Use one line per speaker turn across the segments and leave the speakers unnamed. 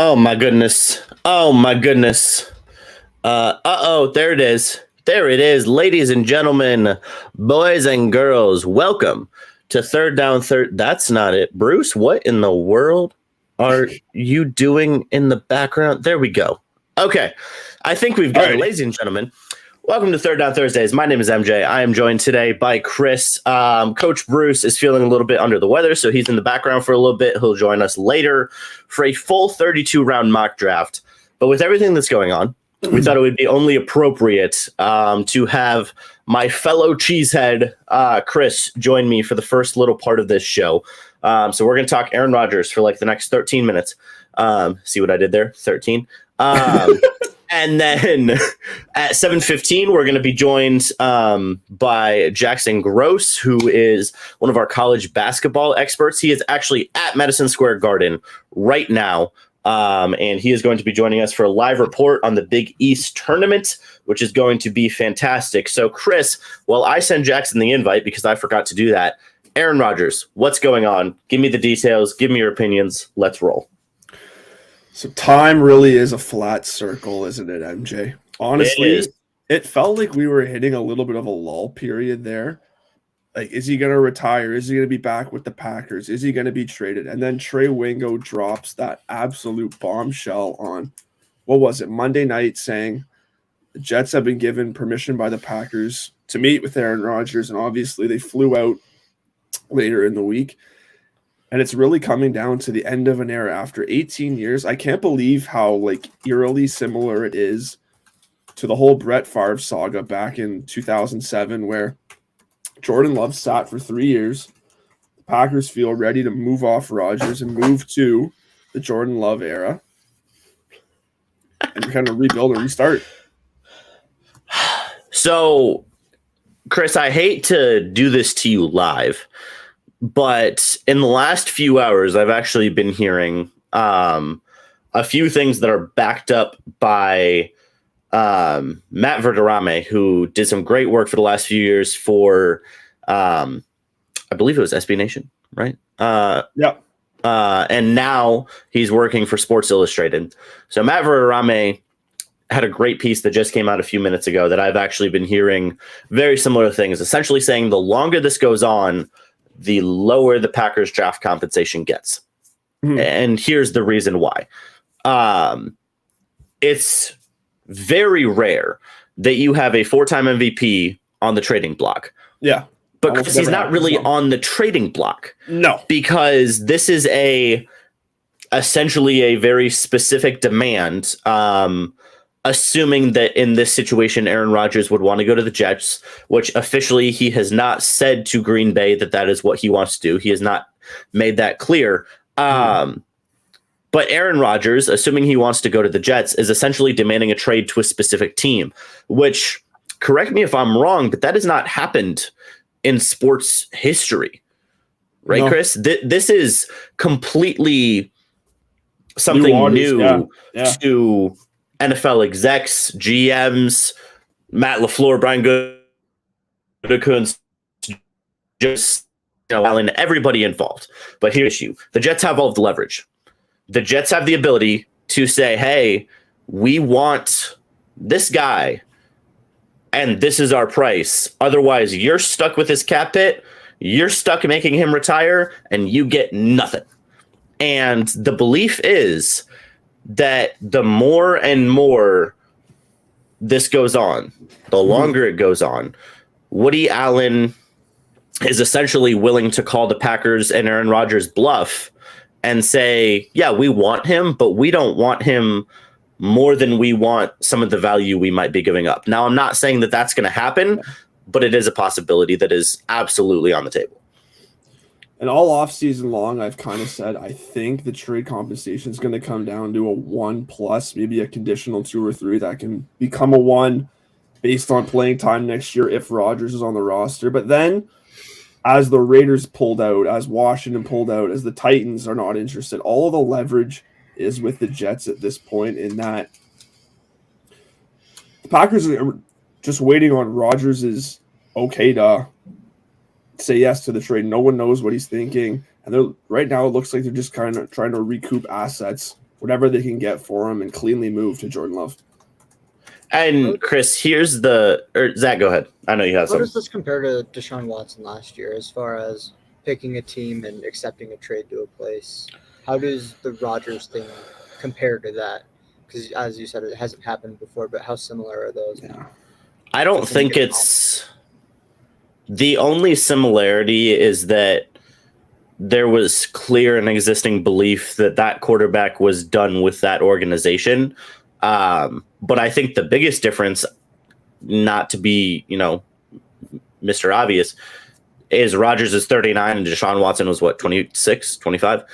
Oh my goodness. Oh my goodness. There it is. There it is. Ladies and gentlemen, boys and girls, welcome to Third Down Third. That's not it. Bruce, what in the world are you doing in the background? There we go. Okay. I think we've got it. Ladies and gentlemen, welcome to Third Down Thursdays. My name is MJ. I am joined today by Chris. Coach Bruce is feeling a little bit under the weather, so he's in the background for a little bit. He'll join us later for a full 32-round mock draft. But with everything that's going on, we thought it would be only appropriate to have my fellow cheesehead, Chris, join me for the first little part of this show. So we're going to talk Aaron Rodgers for like the next 13 minutes. See what I did there? 13. And then at 7:15, we're going to be joined by Jackson Gross, who is one of our college basketball experts. He is actually at Madison Square Garden right now. And he is going to be joining us for a live report on the Big East tournament, which is going to be fantastic. So, Chris, while I send Jackson the invite because I forgot to do that, Aaron Rodgers, what's going on? Give me the details. Give me your opinions. Let's roll.
So time really is a flat circle, isn't it, MJ? Honestly, it felt like we were hitting a little bit of a lull period there. Like, is he going to retire? Is he going to be back with the Packers? Is he going to be traded? And then Trey Wingo drops that absolute bombshell on, what was it, Monday night, saying the Jets have been given permission by the Packers to meet with Aaron Rodgers, and obviously they flew out later in the week. And it's really coming down to the end of an era after 18 years. I can't believe how like eerily similar it is to the whole Brett Favre saga back in 2007, where Jordan Love sat for 3 years. The Packers feel ready to move off Rodgers and move to the Jordan Love era and kind of rebuild and restart.
So, Chris, I hate to do this to you live, but in the last few hours, I've actually been hearing a few things that are backed up by Matt Verderame, who did some great work for the last few years for, I believe it was SB Nation, right?
Yeah.
And now he's working for Sports Illustrated. So Matt Verderame had a great piece that just came out a few minutes ago that I've actually been hearing very similar things, essentially saying the longer this goes on, the lower the Packers draft compensation gets. Mm-hmm. And here's the reason why. It's very rare that you have a 4-time MVP on the trading block.
Yeah.
But Chris, he's not really on the trading block.
No.
Because this is essentially a very specific demand, assuming that in this situation, Aaron Rodgers would want to go to the Jets, which officially he has not said to Green Bay that is what he wants to do. He has not made that clear. But Aaron Rodgers, assuming he wants to go to the Jets, is essentially demanding a trade to a specific team, which, correct me if I'm wrong, but that has not happened in sports history. Right, no. Chris? This is completely something new to NFL execs, GMs, Matt LaFleur, Brian Gutekunst, just Allen, everybody involved. But here's the issue. The Jets have all of the leverage. The Jets have the ability to say, hey, we want this guy, and this is our price. Otherwise, you're stuck with this cap hit. You're stuck making him retire, and you get nothing. And the belief is that the more and more this goes on, the longer it goes on, Woody Allen is essentially willing to call the Packers and Aaron Rodgers bluff and say, yeah, we want him, but we don't want him more than we want some of the value we might be giving up. Now, I'm not saying that that's going to happen, but it is a possibility that is absolutely on the table.
And all offseason long, I've kind of said, I think the trade compensation is going to come down to a 1+, maybe a conditional 2 or 3 that can become a 1 based on playing time next year if Rodgers is on the roster. But then as the Raiders pulled out, as Washington pulled out, as the Titans are not interested, all of the leverage is with the Jets at this point, in that the Packers are just waiting on Rodgers' okay to say yes to the trade. No one knows what he's thinking. And right now it looks like they're just kind of trying to recoup assets whatever they can get for him and cleanly move to Jordan Love.
And Chris, Zach, go ahead. I know you have some.
How does this compare to Deshaun Watson last year as far as picking a team and accepting a trade to a place? How does the Rodgers thing compare to that? Because as you said, it hasn't happened before, but how similar are those?
Yeah.
I don't think it's the only similarity is that there was clear and existing belief that quarterback was done with that organization. But I think the biggest difference, not to be, Mr. Obvious, is Rodgers is 39 and Deshaun Watson was 26, 25.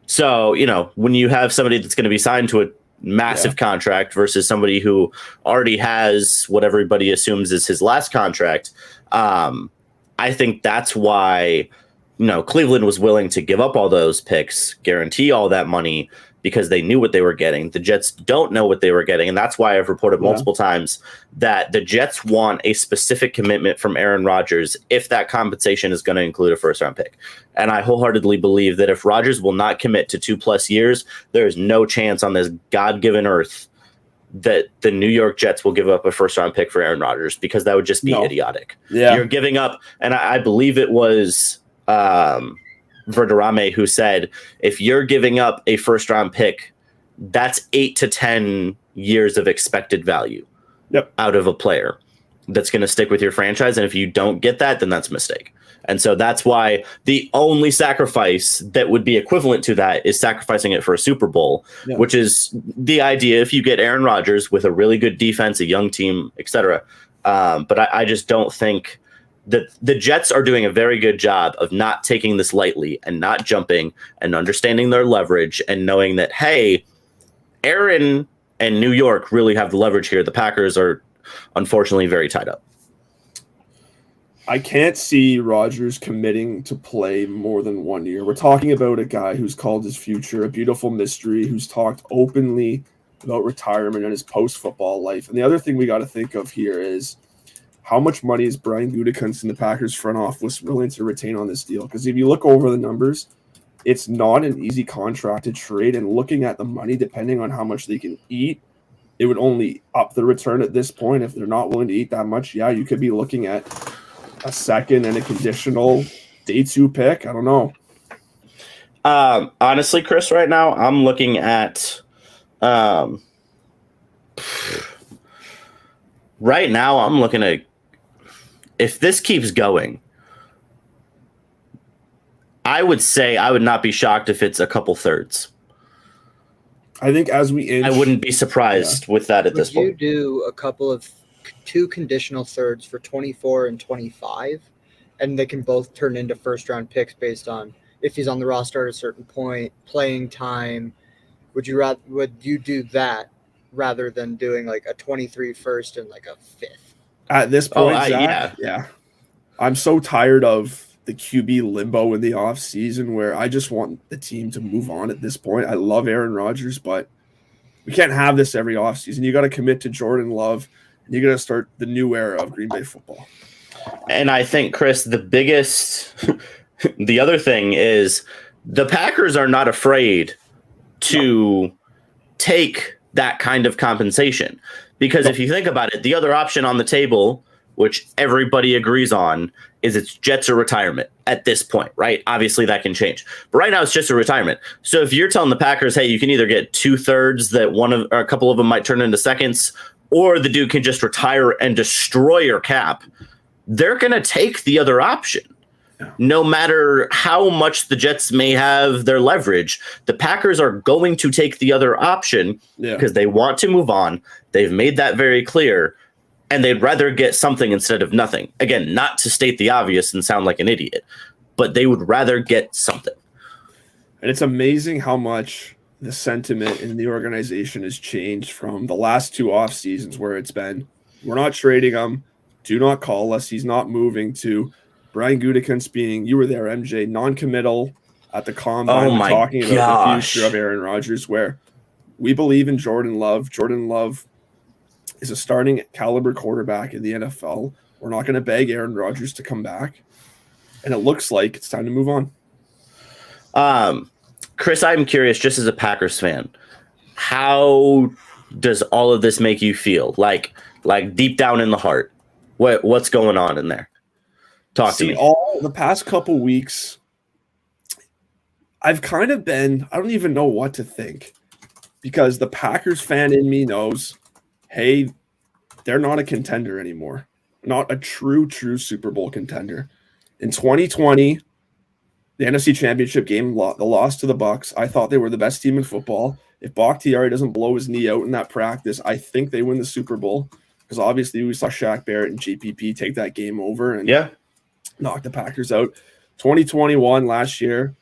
So, when you have somebody that's going to be signed to a massive contract versus somebody who already has what everybody assumes is his last contract, I think that's why, Cleveland was willing to give up all those picks, guarantee all that money, because they knew what they were getting. The Jets don't know what they were getting, and that's why I've reported multiple times that the Jets want a specific commitment from Aaron Rodgers if that compensation is going to include a first-round pick. And I wholeheartedly believe that if Rodgers will not commit to 2+ years, there is no chance on this God-given earth that the New York Jets will give up a first-round pick for Aaron Rodgers, because that would just be idiotic. Yeah. You're giving up, and I believe it was Verderame who said, if you're giving up a first round pick, that's 8 to 10 years of expected value out of a player that's going to stick with your franchise. And if you don't get that, then that's a mistake. And so that's why the only sacrifice that would be equivalent to that is sacrificing it for a Super Bowl, which is the idea if you get Aaron Rodgers with a really good defense, a young team, etc. But I just don't think the Jets are doing a very good job of not taking this lightly and not jumping and understanding their leverage and knowing that, hey, Aaron and New York really have the leverage here. The Packers are unfortunately very tied up.
I can't see Rodgers committing to play more than 1 year. We're talking about a guy who's called his future a beautiful mystery, who's talked openly about retirement and his post-football life. And the other thing we got to think of here is, how much money is Brian Gutekunst and the Packers front office willing to retain on this deal? Because if you look over the numbers, it's not an easy contract to trade. And looking at the money, depending on how much they can eat, it would only up the return at this point. If they're not willing to eat that much, you could be looking at a second and a conditional day 2 pick. I don't know.
Honestly, Chris, right now, I'm looking at if this keeps going, I would say I would not be shocked if it's a couple thirds.
I think as we inch,
I wouldn't be surprised with that at this point.
Would you do a couple of 2 conditional thirds for 24 and 25, and they can both turn into first-round picks based on if he's on the roster at a certain point, playing time? Would you do that rather than doing like a 23 first and like a 5th?
At this point, yeah. I'm so tired of the QB limbo in the offseason where I just want the team to move on at this point. I love Aaron Rodgers, but we can't have this every offseason. You got to commit to Jordan Love, and you got to start the new era of Green Bay football.
And I think, Chris, the other thing is the Packers are not afraid to take that kind of compensation. Because if you think about it, the other option on the table, which everybody agrees on, is it's Jets or retirement at this point, right? Obviously, that can change. But right now, it's just a retirement. So if you're telling the Packers, hey, you can either get 2/3 that or a couple of them might turn into seconds, or the dude can just retire and destroy your cap, they're going to take the other option. No matter how much the Jets may have their leverage, the Packers are going to take the other option because they want to move on. They've made that very clear, and they'd rather get something instead of nothing. Again, not to state the obvious and sound like an idiot, but they would rather get something.
And it's amazing how much the sentiment in the organization has changed from the last 2 off seasons where it's been, we're not trading him, do not call us, he's not moving, to Brian Gutekunst being, you were there, MJ, non-committal at the combine, talking about the future of Aaron Rodgers, where we believe in Jordan Love. Jordan Love is a starting caliber quarterback in the NFL. We're not going to beg Aaron Rodgers to come back. And it looks like it's time to move on.
Chris, I'm curious, just as a Packers fan, how does all of this make you feel? Like deep down in the heart, what's going on in there? Talk to me.
All the past couple weeks, I've kind of been, I don't even know what to think, because the Packers fan in me knows, hey, they're not a contender anymore. Not a true Super Bowl contender. In 2020, the NFC Championship game, the loss to the Bucs, I thought they were the best team in football. If Bakhtiari doesn't blow his knee out in that practice, I think they win the Super Bowl, because obviously we saw Shaq Barrett and JPP take that game over and knock the Packers out. 2021, last year,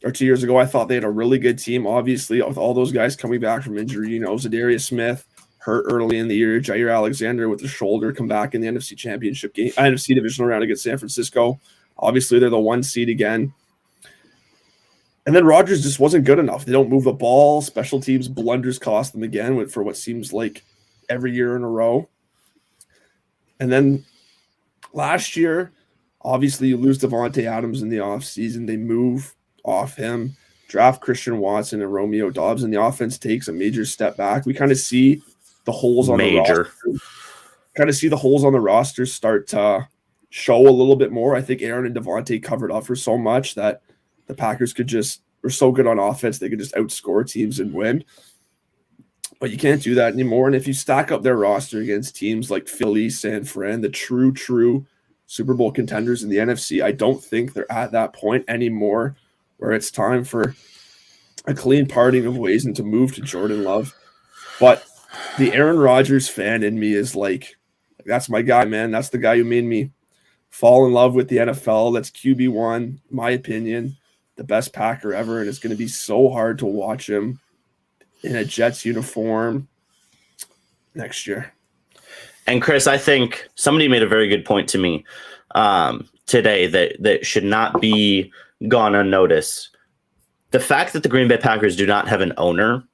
or 2 years ago, I thought they had a really good team. Obviously, with all those guys coming back from injury, Zadarius Smith hurt early in the year, Jair Alexander with the shoulder come back in the NFC Championship game, NFC divisional round against San Francisco. Obviously, they're the 1 seed again. And then Rodgers just wasn't good enough. They don't move the ball. Special teams blunders cost them again for what seems like every year in a row. And then last year, obviously, you lose Devontae Adams in the offseason. They move off him, draft Christian Watson and Romeo Dobbs, and the offense takes a major step back. We kind of see the holes on the roster start to show a little bit more. I think Aaron and Devontae covered up for so much that the Packers were so good on offense, they could just outscore teams and win. But you can't do that anymore. And if you stack up their roster against teams like Philly, San Fran, the true Super Bowl contenders in the NFC, I don't think they're at that point anymore where it's time for a clean parting of ways and to move to Jordan Love. But the Aaron Rodgers fan in me is like, that's my guy, man. That's the guy who made me fall in love with the NFL. That's QB1, my opinion, the best Packer ever. And it's going to be so hard to watch him in a Jets uniform next year.
And Chris, I think somebody made a very good point to me today that should not be gone unnoticed. The fact that the Green Bay Packers do not have an owner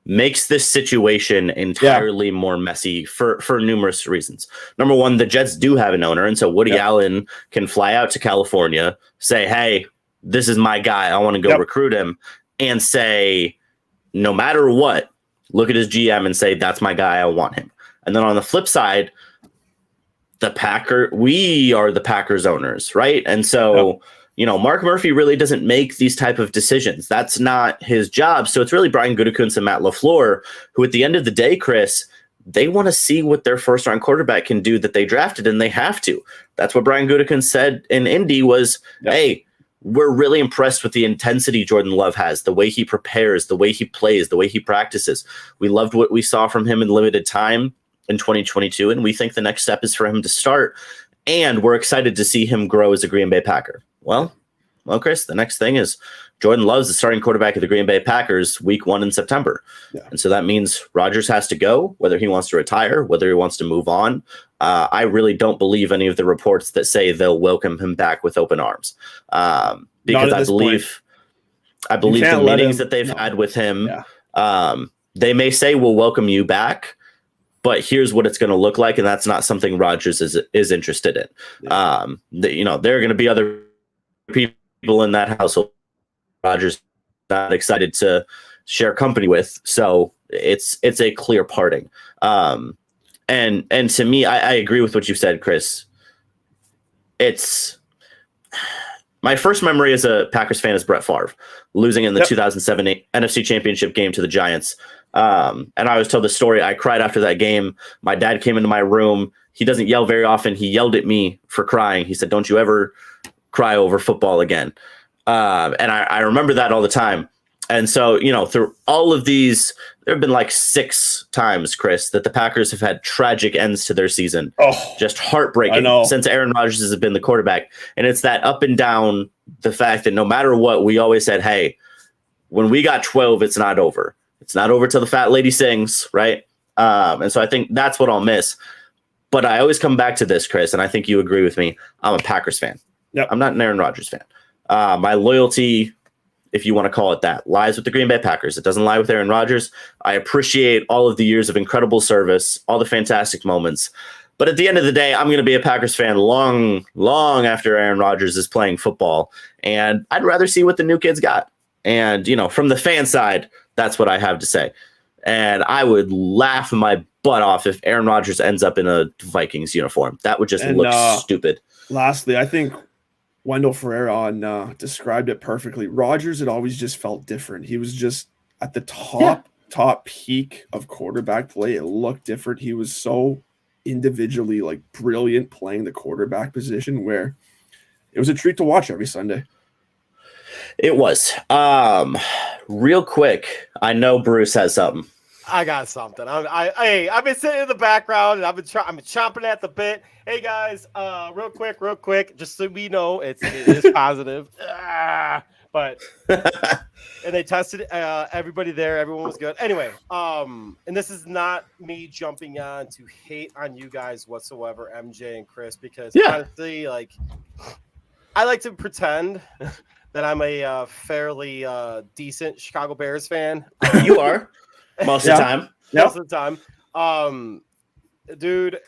makes this situation entirely more messy for numerous reasons. Number one, the Jets do have an owner, and so Woody Allen can fly out to California, say, hey, this is my guy, I want to go recruit him, and say, no matter what, look at his GM and say, that's my guy, I want him. And then on the flip side, we are the Packers owners, right? And so, Mark Murphy really doesn't make these type of decisions. That's not his job. So it's really Brian Gutekunst and Matt LaFleur, who at the end of the day, Chris, they want to see what their first-round quarterback can do that they drafted, and they have to. That's what Brian Gutekunst said in Indy was, hey, we're really impressed with the intensity Jordan Love has, the way he prepares, the way he plays, the way he practices. We loved what we saw from him in limited time in 2022, and we think the next step is for him to start, and we're excited to see him grow as a Green Bay Packer. Well, Chris, the next thing is Jordan Love's the starting quarterback of the Green Bay Packers week 1 in September. Yeah. And so that means Rodgers has to go, whether he wants to retire, whether he wants to move on. I really don't believe any of the reports that say they'll welcome him back with open arms. Because I believe the meetings that they've had with him, they may say, we'll welcome you back, but here's what it's going to look like. And that's not something Rodgers is interested in. Yeah. There are going to be other people in that household Rodgers not excited to share company with. So it's a clear parting. And to me, I agree with what you said, Chris. It's my first memory as a Packers fan is Brett Favre losing in the 2007 NFC Championship game to the Giants. And I was told the story. I cried after that game. My dad came into my room. He doesn't yell very often. He yelled at me for crying. He said, don't you ever cry over football again. And I remember that all the time. And so, through all of these, there have been like 6 times, Chris, that the Packers have had tragic ends to their season. Oh, just heartbreaking since Aaron Rodgers has been the quarterback. And it's that up and down, the fact that no matter what, we always said, hey, when we got 12, it's not over. It's not over till the fat lady sings, right? And so I think that's what I'll miss. But I always come back to this, Chris, and I think you agree with me. I'm a Packers fan. Yep. I'm not an Aaron Rodgers fan. My loyalty, if you want to call it that, lies with the Green Bay Packers. It doesn't lie with Aaron Rodgers. I appreciate all of the years of incredible service, all the fantastic moments. But at the end of the day, I'm going to be a Packers fan long, long after Aaron Rodgers is playing football. And I'd rather see what the new kid's got. And, from the fan side, that's what I have to say. And I would laugh my butt off if Aaron Rodgers ends up in a Vikings uniform. That would just look stupid.
Lastly, I think Wendell Ferreira described it perfectly. Rodgers had always just felt different. He was just at the top peak of quarterback play. It looked different. He was so individually brilliant playing the quarterback position where it was a treat to watch every Sunday.
It was. Real quick, I know Bruce has something.
I got something. I've been sitting in the background and I'm chomping at the bit. Hey guys, real quick, just so we know it is positive. But and they tested everybody there. Everyone was good. Anyway, and this is not me jumping on to hate on you guys whatsoever, MJ and Chris, because honestly, I like to pretend that I'm a fairly decent Chicago Bears fan.
You are most of the time.
Most of the time. Dude,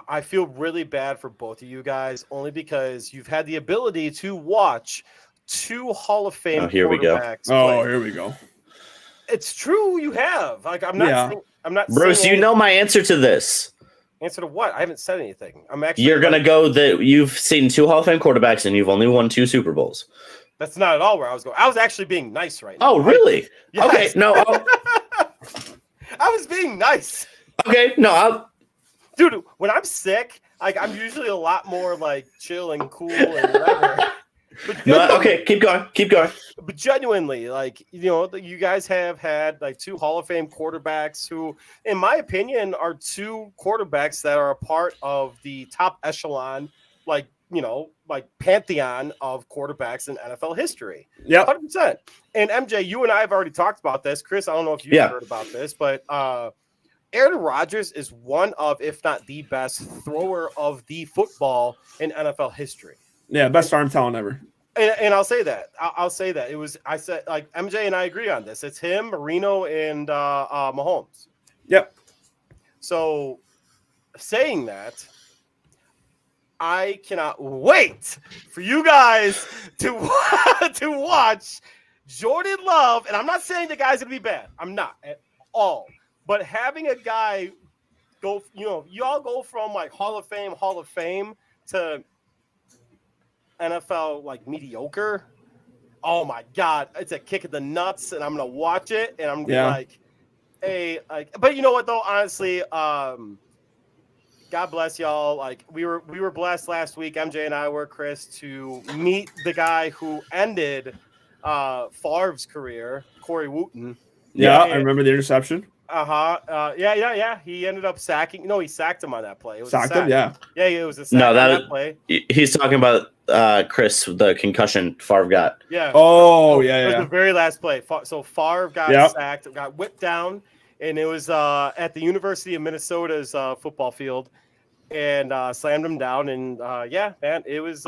I feel really bad for both of you guys, only because you've had the ability to watch two Hall of Fame quarterbacks.
Here we go.
It's true, you have. I'm not.
Bruce, you know my answer to this.
Answer to what? I haven't said anything.
You're gonna go that you've seen two Hall of Fame quarterbacks and you've only won 2 Super Bowls.
That's not at all where I was going. I was actually being nice right now.
Oh, really?
Yes.
Okay, no.
I was being nice.
Okay, no.
Dude, when I'm sick, I'm usually a lot more chill and cool and whatever.
Okay, keep going.
But genuinely, you guys have had 2 Hall of Fame quarterbacks who, in my opinion, are 2 quarterbacks that are a part of the top echelon, pantheon of quarterbacks in NFL history.
Yeah,
100%. And MJ, you and I have already talked about this. Chris, I don't know if you've heard about this, but Aaron Rodgers is one of, if not the best thrower of the football in NFL history.
Yeah, best arm talent ever.
And I'll say that. I'll say that. I said MJ and I agree on this. It's him, Marino, and Mahomes.
Yep.
So saying that, I cannot wait for you guys to watch Jordan Love. And I'm not saying the guy's gonna be bad. I'm not at all. But having a guy go, y'all go from Hall of Fame to NFL mediocre. Oh my God, it's a kick in the nuts, and I'm gonna watch it, and I'm gonna But you know what though? Honestly, God bless y'all. We were blessed last week. MJ and I were, Chris, to meet the guy who ended Favre's career, Corey Wooten.
Yeah, I remember the interception.
Yeah. He ended up sacking. No, he sacked him on that play. It was
sacked him, yeah.
Yeah, it was a sack
on
that play.
He's talking about Chris, the concussion Favre got.
Yeah.
Oh,
It
yeah.
was the very last play. So Favre got sacked, got whipped down, and it was at the University of Minnesota's football field, and slammed him down. And man, it was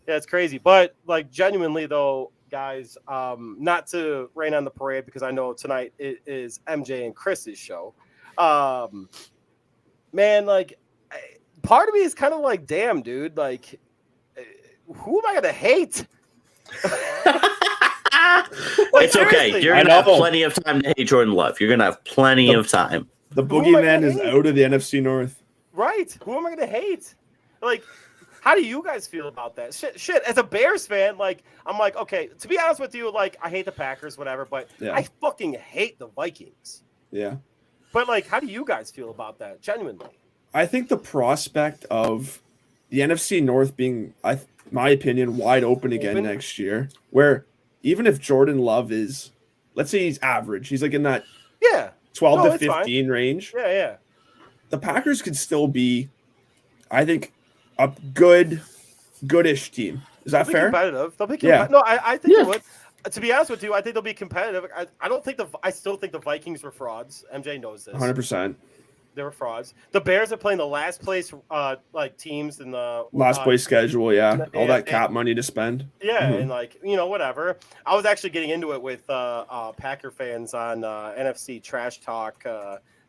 it's crazy. But genuinely though, guys, not to rain on the parade, because I know tonight it is MJ and Chris's show. Man, part of me is kind of damn, dude, who am I gonna hate?
It's okay. You're gonna have plenty of time to hate Jordan Love. You're gonna have plenty of time.
The boogeyman is out of the NFC North.
Right. Who am I gonna hate? How do you guys feel about that? Shit. As a Bears fan, I'm okay, to be honest with you, I hate the Packers, whatever, but I fucking hate the Vikings.
Yeah.
But how do you guys feel about that? Genuinely.
I think the prospect of the NFC North being, my opinion, wide open again next year, where even if Jordan Love is, let's say he's average, he's in that 12 to 15 range.
Yeah.
The Packers could still be, I think, a goodish team. Is that fair?
Competitive. They'll be competitive. No, I think they would. To be honest with you, I think they'll be competitive. I still think the Vikings were frauds. MJ knows this.
100%.
They were frauds. The Bears are playing the last place teams in the
last place schedule. Yeah, all that cap money to spend.
Yeah, and whatever. I was actually getting into it with Packer fans on NFC Trash Talk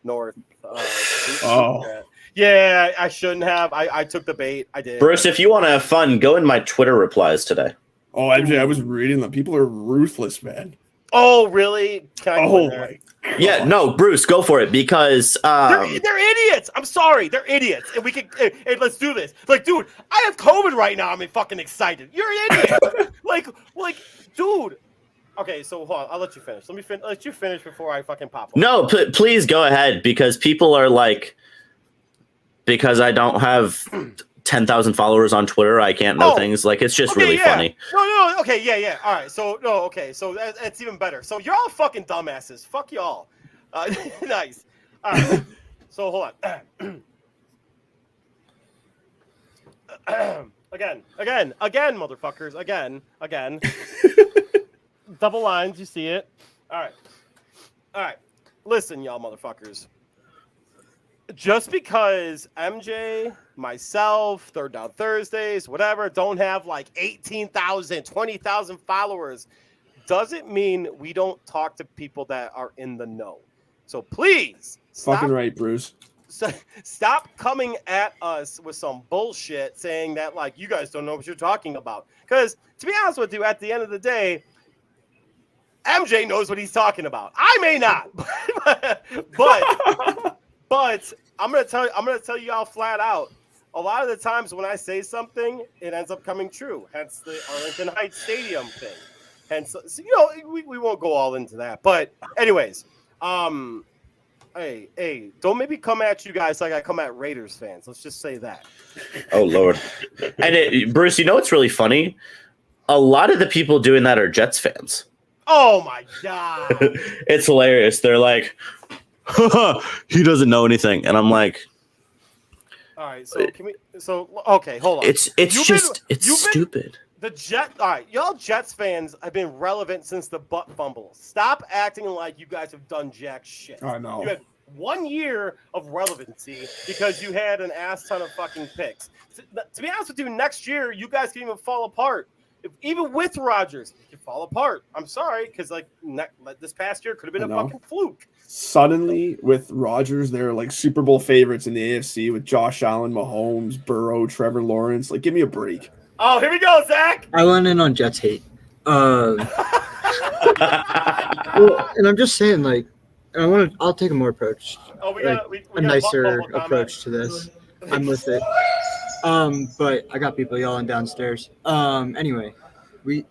North. Yeah, I shouldn't have. I took the bait. I did.
Bruce, if you want to have fun, go in my Twitter replies today.
Oh, MJ, I was reading them. People are ruthless, man.
Oh, really? Can I go in there?
my God.
Yeah, no, Bruce, go for it because
They're idiots. I'm sorry, they're idiots, and we can. Hey, let's do this. Like, dude, I have COVID right now. I'm fucking excited. You're an idiot. like, dude. Okay, so hold on. I'll let you finish. Let you finish before I fucking pop off.
no, please go ahead because people are like, because I don't have 10,000 followers on Twitter, I can't know things. Like, it's just really funny.
No, okay, yeah. All right, so no, okay, so that's even better. So you're all fucking dumbasses. Fuck y'all. Nice. All right. So hold on. Again, motherfuckers. Again. Double lines, you see it. All right. Listen, y'all motherfuckers. Just because MJ, myself, Third Down Thursdays, whatever, don't have like 18,000, 20,000 followers, doesn't mean we don't talk to people that are in the know. So please,
Fucking right, Bruce.
Stop coming at us with some bullshit saying that, like, you guys don't know what you're talking about. Because, to be honest with you, at the end of the day, MJ knows what he's talking about. I may not, but I'm gonna tell you all flat out. A lot of the times when I say something, it ends up coming true. Hence the Arlington Heights Stadium thing. Hence, so, we won't go all into that. But anyways, hey, don't maybe come at you guys like I come at Raiders fans. Let's just say that.
Oh Lord. And Bruce, you know what's really funny? A lot of the people doing that are Jets fans.
Oh my God.
It's hilarious. They're like, he doesn't know anything. And I'm like,
all right, so okay, hold on.
It's stupid.
All right, y'all Jets fans have been relevant since the butt fumble. Stop acting like you guys have done jack shit.
I know.
You had 1 year of relevancy because you had an ass ton of fucking picks. To be honest with you, next year you guys can even fall apart. Even with Rodgers, you fall apart. I'm sorry, because this past year could have been a fucking fluke.
Suddenly, with Rodgers, they're like Super Bowl favorites in the AFC with Josh Allen, Mahomes, Burrow, Trevor Lawrence. Like, give me a break.
Oh, here we go, Zach.
I went in on Jets hate. Well, and I'm just saying, like, I'll take a more approach.
Oh, we
like,
got we
a
got
nicer
a
approach to this. I'm with it. But I got people yelling downstairs. Anyway, the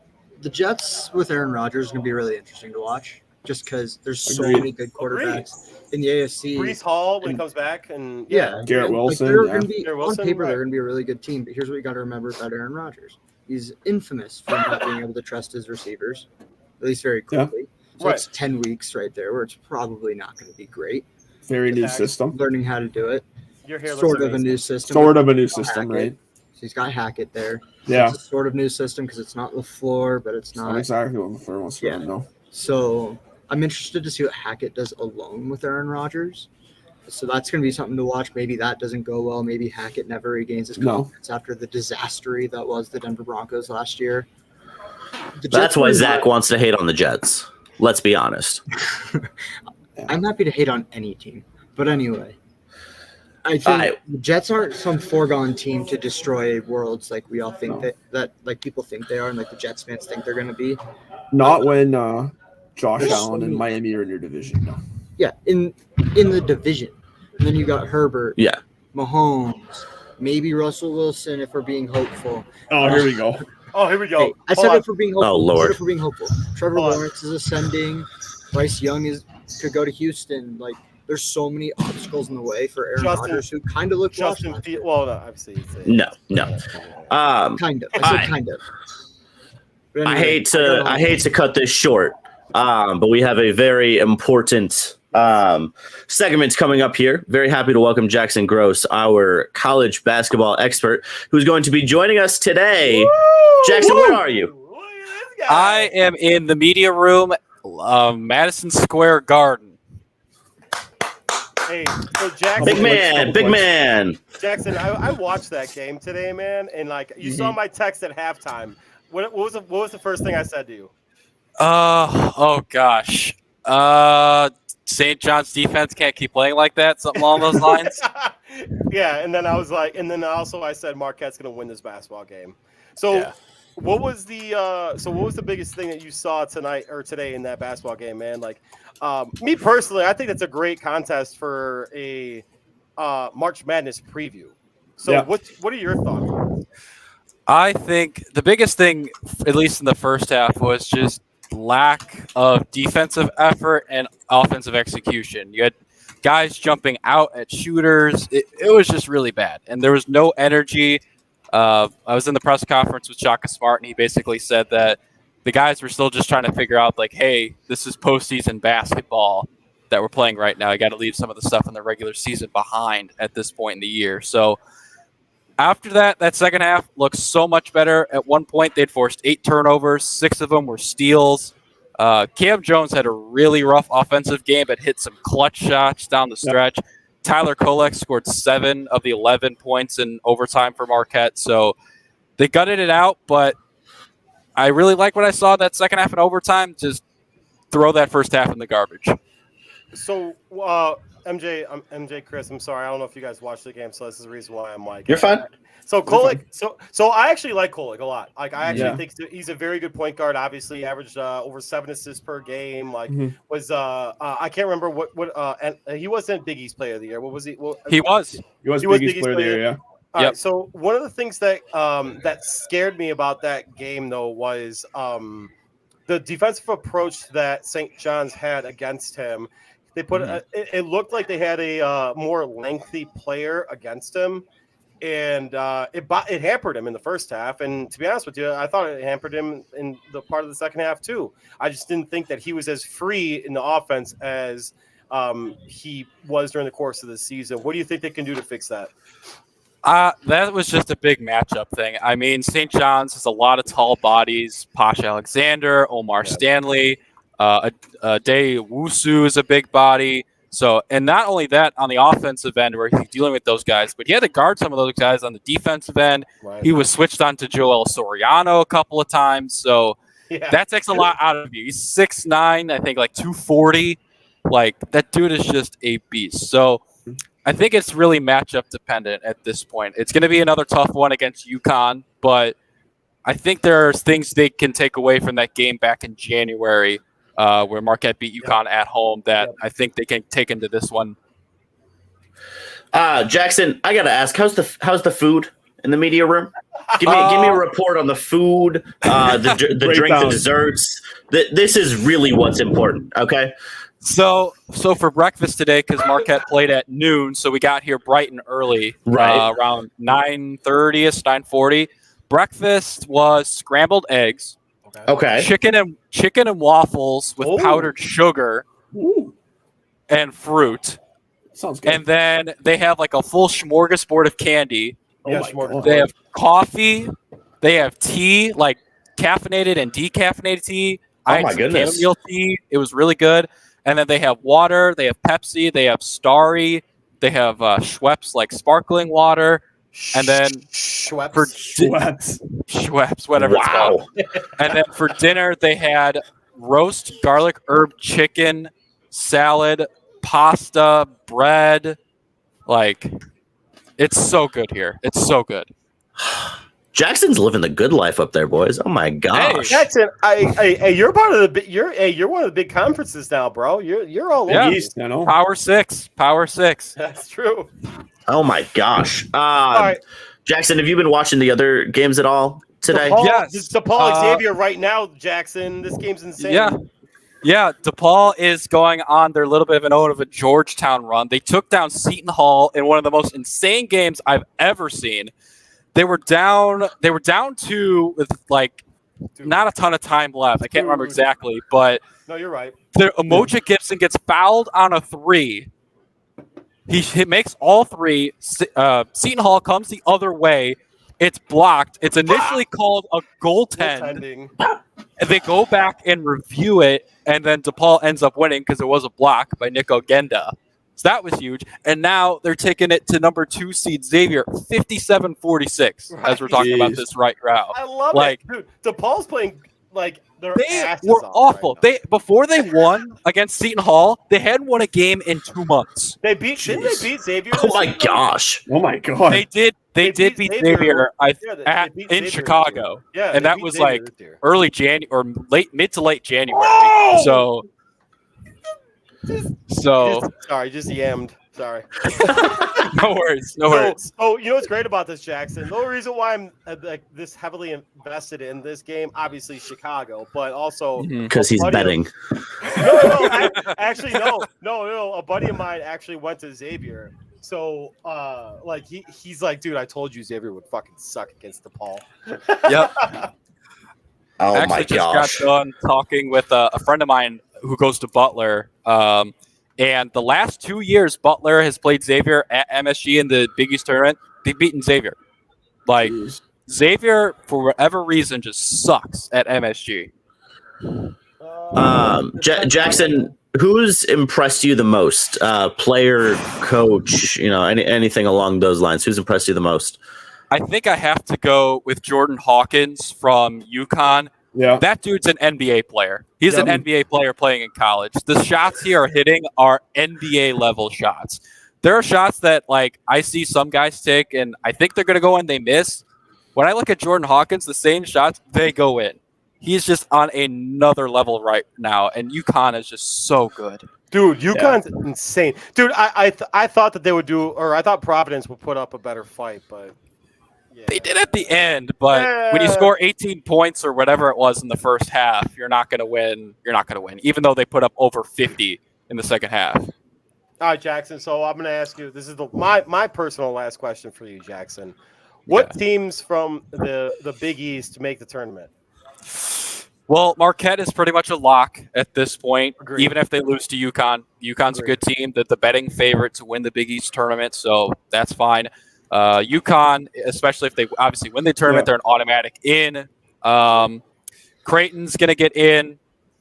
Jets with Aaron Rodgers is gonna be really interesting to watch, just because there's so many good quarterbacks in the AFC.
Breece Hall when he comes back, and
Garrett Wilson.
They're gonna be
Garrett Wilson,
on paper.
right.
They're gonna be a really good team. But here's what you got to remember about Aaron Rodgers: he's infamous for not being able to trust his receivers, at least very quickly. So it's 10 weeks right there where it's probably not going to be great.
Very new system.
Learning how to do it.
Your hair
Sort
looks
of a new system.
Sort of a new system,
Hackett.
right?
So he's got Hackett there. So
Yeah.
it's a sort of new system because it's not LaFleur, but it's not.
Not exactly what LaFleur wants to run, though.
So I'm interested to see what Hackett does alone with Aaron Rodgers. So that's going to be something to watch. Maybe that doesn't go well. Maybe Hackett never regains his confidence after the disaster that was the Denver Broncos last year.
That's why Zach wants to hate on the Jets. Let's be honest.
I'm happy to hate on any team. But anyway, I think the Jets aren't some foregone team to destroy worlds like we all think that like people think they are and like the Jets fans think they're going to be.
Not when Josh Allen and Miami are in your division, no.
Yeah, in the division. And then you got Herbert.
Yeah.
Mahomes. Maybe Russell Wilson if we're being hopeful.
Oh, here we go.
Oh, here we go.
Hey, I said it for being hopeful.
Oh, Lord.
I said it for being hopeful. Trevor Lawrence is ascending. Bryce Young could go to Houston. Like, there's so many obstacles in the way for Aaron Rodgers, who kind of looked
Justin. Well, no, obviously.
No.
Kind of. I said kind of. But anyway,
I hate to cut this short, but we have a very important segment coming up here. Very happy to welcome Jackson Gross, our college basketball expert, who's going to be joining us today. Woo! Jackson, where are you?
I am in the media room, Madison Square Garden.
Hey, so Jackson,
big man.
Jackson, I watched that game today, man, and like you saw my text at halftime. What was the first thing I said to you?
Oh gosh. St. John's defense can't keep playing like that. Something along those lines.
Yeah, and then I was like, and then also I said Marquette's going to win this basketball game. So what was the biggest thing that you saw tonight or today in that basketball game, man? Like, me personally, I think that's a great contest for a March Madness preview. So,
Yeah.
what are your thoughts?
I think the biggest thing, at least in the first half, was just lack of defensive effort and offensive execution. You had guys jumping out at shooters. It was just really bad, and there was no energy. I was in the press conference with Shaka Smart, and he basically said that the guys were still just trying to figure out, like, hey, this is postseason basketball that we're playing right now. You got to leave some of the stuff in the regular season behind at this point in the year. So after that second half looks so much better. At one point, they'd forced 8 turnovers. 6 of them were steals. Cam Jones had a really rough offensive game, but hit some clutch shots down the stretch. Yep. Tyler Kolek scored 7 of the 11 points in overtime for Marquette. So they gutted it out, but I really like what I saw that second half in overtime. Just throw that first half in the garbage.
So, MJ, Chris, I'm sorry. I don't know if you guys watched the game, so this is the reason why I'm like.
You're fine.
So Kolek, so I actually like Kolek a lot. Like, I actually think he's a very good point guard. Obviously, he averaged over 7 assists per game. Like, was I can't remember what and he wasn't Big East Player of the Year. What was he? Well,
he was Big East Player of the Year. Yeah.
All right, so one of the things that that scared me about that game, though, was the defensive approach that St. John's had against him. They put it looked like they had a more lengthy player against him, and it hampered him in the first half. And to be honest with you, I thought it hampered him in the part of the second half too. I just didn't think that he was as free in the offense as he was during the course of the season. What do you think they can do to fix that?
That was just a big matchup thing. I mean, St. John's has a lot of tall bodies. Posh Alexander, Omar Stanley, Day Wusu is a big body. So, and not only that on the offensive end where he's dealing with those guys, but he had to guard some of those guys on the defensive end. Right. He was switched on to Joel Soriano a couple of times. So that takes a lot out of you. He's 6'9", I think like 240. Like, that dude is just a beast. So I think it's really matchup dependent at this point. It's going to be another tough one against UConn, but I think there's things they can take away from that game back in January where Marquette beat UConn at home that I think they can take into this one.
Jackson, I got to ask, how's the food in the media room? Give me a report on the food, the drinks and desserts. This is really what's important, okay?
So for breakfast today, because Marquette played at noon, so we got here bright and early, around 9:30ish, 9:40. Breakfast was scrambled eggs, chicken and waffles with powdered sugar and fruit.
Sounds good.
And then they have like a full smorgasbord of candy. They have coffee. They have tea, like caffeinated and decaffeinated tea.
Oh my goodness!
Chamomile tea. It was really good. And then they have water, they have Pepsi, they have Starry, they have Schweppes, like sparkling water, and then Schweppes, whatever it's called. And then for dinner, they had roast garlic herb chicken, salad, pasta, bread. Like, it's so good here. It's so good.
Jackson's living the good life up there, boys. Oh my gosh,
hey, Jackson! You're part of the you're one of the big conferences now, bro. You're all over
East, you know?
Power Six.
That's true.
Oh my gosh,
all right.
Jackson, have you been watching the other games at all today?
Yes, DePaul Xavier right now, Jackson. This game's insane.
Yeah. DePaul is going on their little bit of a Georgetown run. They took down Seton Hall in one of the most insane games I've ever seen. They were down 2 with like not a ton of time left. I can't remember exactly, but
no, you're right.
Emoja Gibson gets fouled on a 3. He makes all 3. Seton Hall comes the other way. It's blocked. It's initially called a goaltending. And they go back and review it, and then DePaul ends up winning because it was a block by Nico Genda. So that was huge. And now they're taking it to number 2 seed Xavier, 57-46, as we're talking about this right now.
I love it. Dude, DePaul's playing like their asses
were
off
awful.
Right
before they won against Seton Hall, they hadn't won a game in 2 months.
Didn't they beat Xavier?
Oh my gosh.
Oh my god.
They did They did beat Xavier in Chicago.
Yeah,
and that was like early January or mid to late January.
Whoa!
So
sorry, just yammed. Sorry.
No worries.
Oh, you know what's great about this, Jackson? The only reason why I'm like this heavily invested in this game, obviously Chicago, but also
because he's betting.
Actually, no. A buddy of mine actually went to Xavier. So, like he's like, dude, I told you Xavier would fucking suck against DePaul.
Yep.
Oh
actually
my
just
gosh!
got done talking with a friend of mine who goes to Butler. And the last 2 years, Butler has played Xavier at MSG in the Big East tournament. They've beaten Xavier. Like, Xavier, for whatever reason, just sucks at MSG.
Jackson, who's impressed you the most? Player, coach, anything along those lines. Who's impressed you the most?
I think I have to go with Jordan Hawkins from UConn.
Yeah.
That dude's an NBA player. He's an NBA player playing in college. The shots he are hitting are NBA level shots. There are shots that like I see some guys take and I think they're going to go in, they miss. When I look at Jordan Hawkins, the same shots, they go in. He's just on another level right now, and UConn is just so good.
Dude, UConn's insane. Dude, I thought that they would do, or I thought Providence would put up a better fight, but yeah.
They did at the end, but when you score 18 points or whatever it was in the first half, you're not going to win. You're not going to win, even though they put up over 50 in the second half.
All right, Jackson. So I'm going to ask you. This is my personal last question for you, Jackson. What teams from the Big East make the tournament?
Well, Marquette is pretty much a lock at this point.
Agreed.
Even if they lose to UConn. UConn's a good team. They're the betting favorite to win the Big East tournament, so that's fine. UConn, especially if they obviously win the tournament, they're an automatic in. Creighton's going to get in.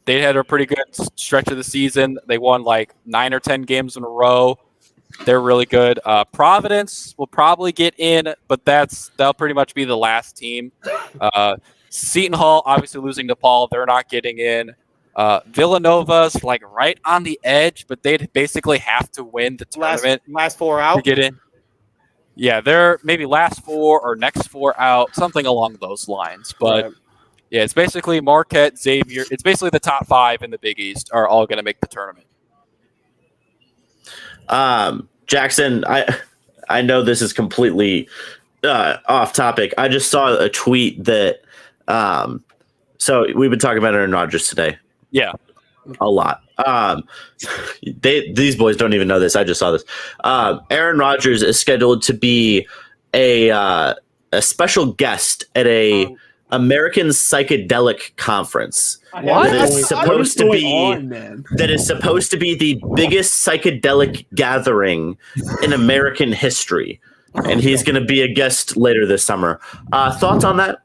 They had a pretty good stretch of the season. They won like 9 or 10 games in a row. They're really good. Providence will probably get in, but that'll pretty much be the last team. Seton Hall, obviously losing to Paul, they're not getting in. Villanova's like right on the edge, but they'd basically have to win the tournament.
Last four out
to get in. Yeah, they're maybe last 4 or next 4 out, something along those lines. But yeah, it's basically Marquette, Xavier. It's basically the top 5 in the Big East are all going to make the tournament.
Jackson, I know this is completely off topic. I just saw a tweet that so we've been talking about Aaron Rodgers today.
Yeah.
A lot. These boys don't even know this. I just saw this. Aaron Rodgers is scheduled to be a special guest at a American psychedelic conference.
What?
That is supposed to be the biggest psychedelic gathering in American history, and he's going to be a guest later this summer. Thoughts on that?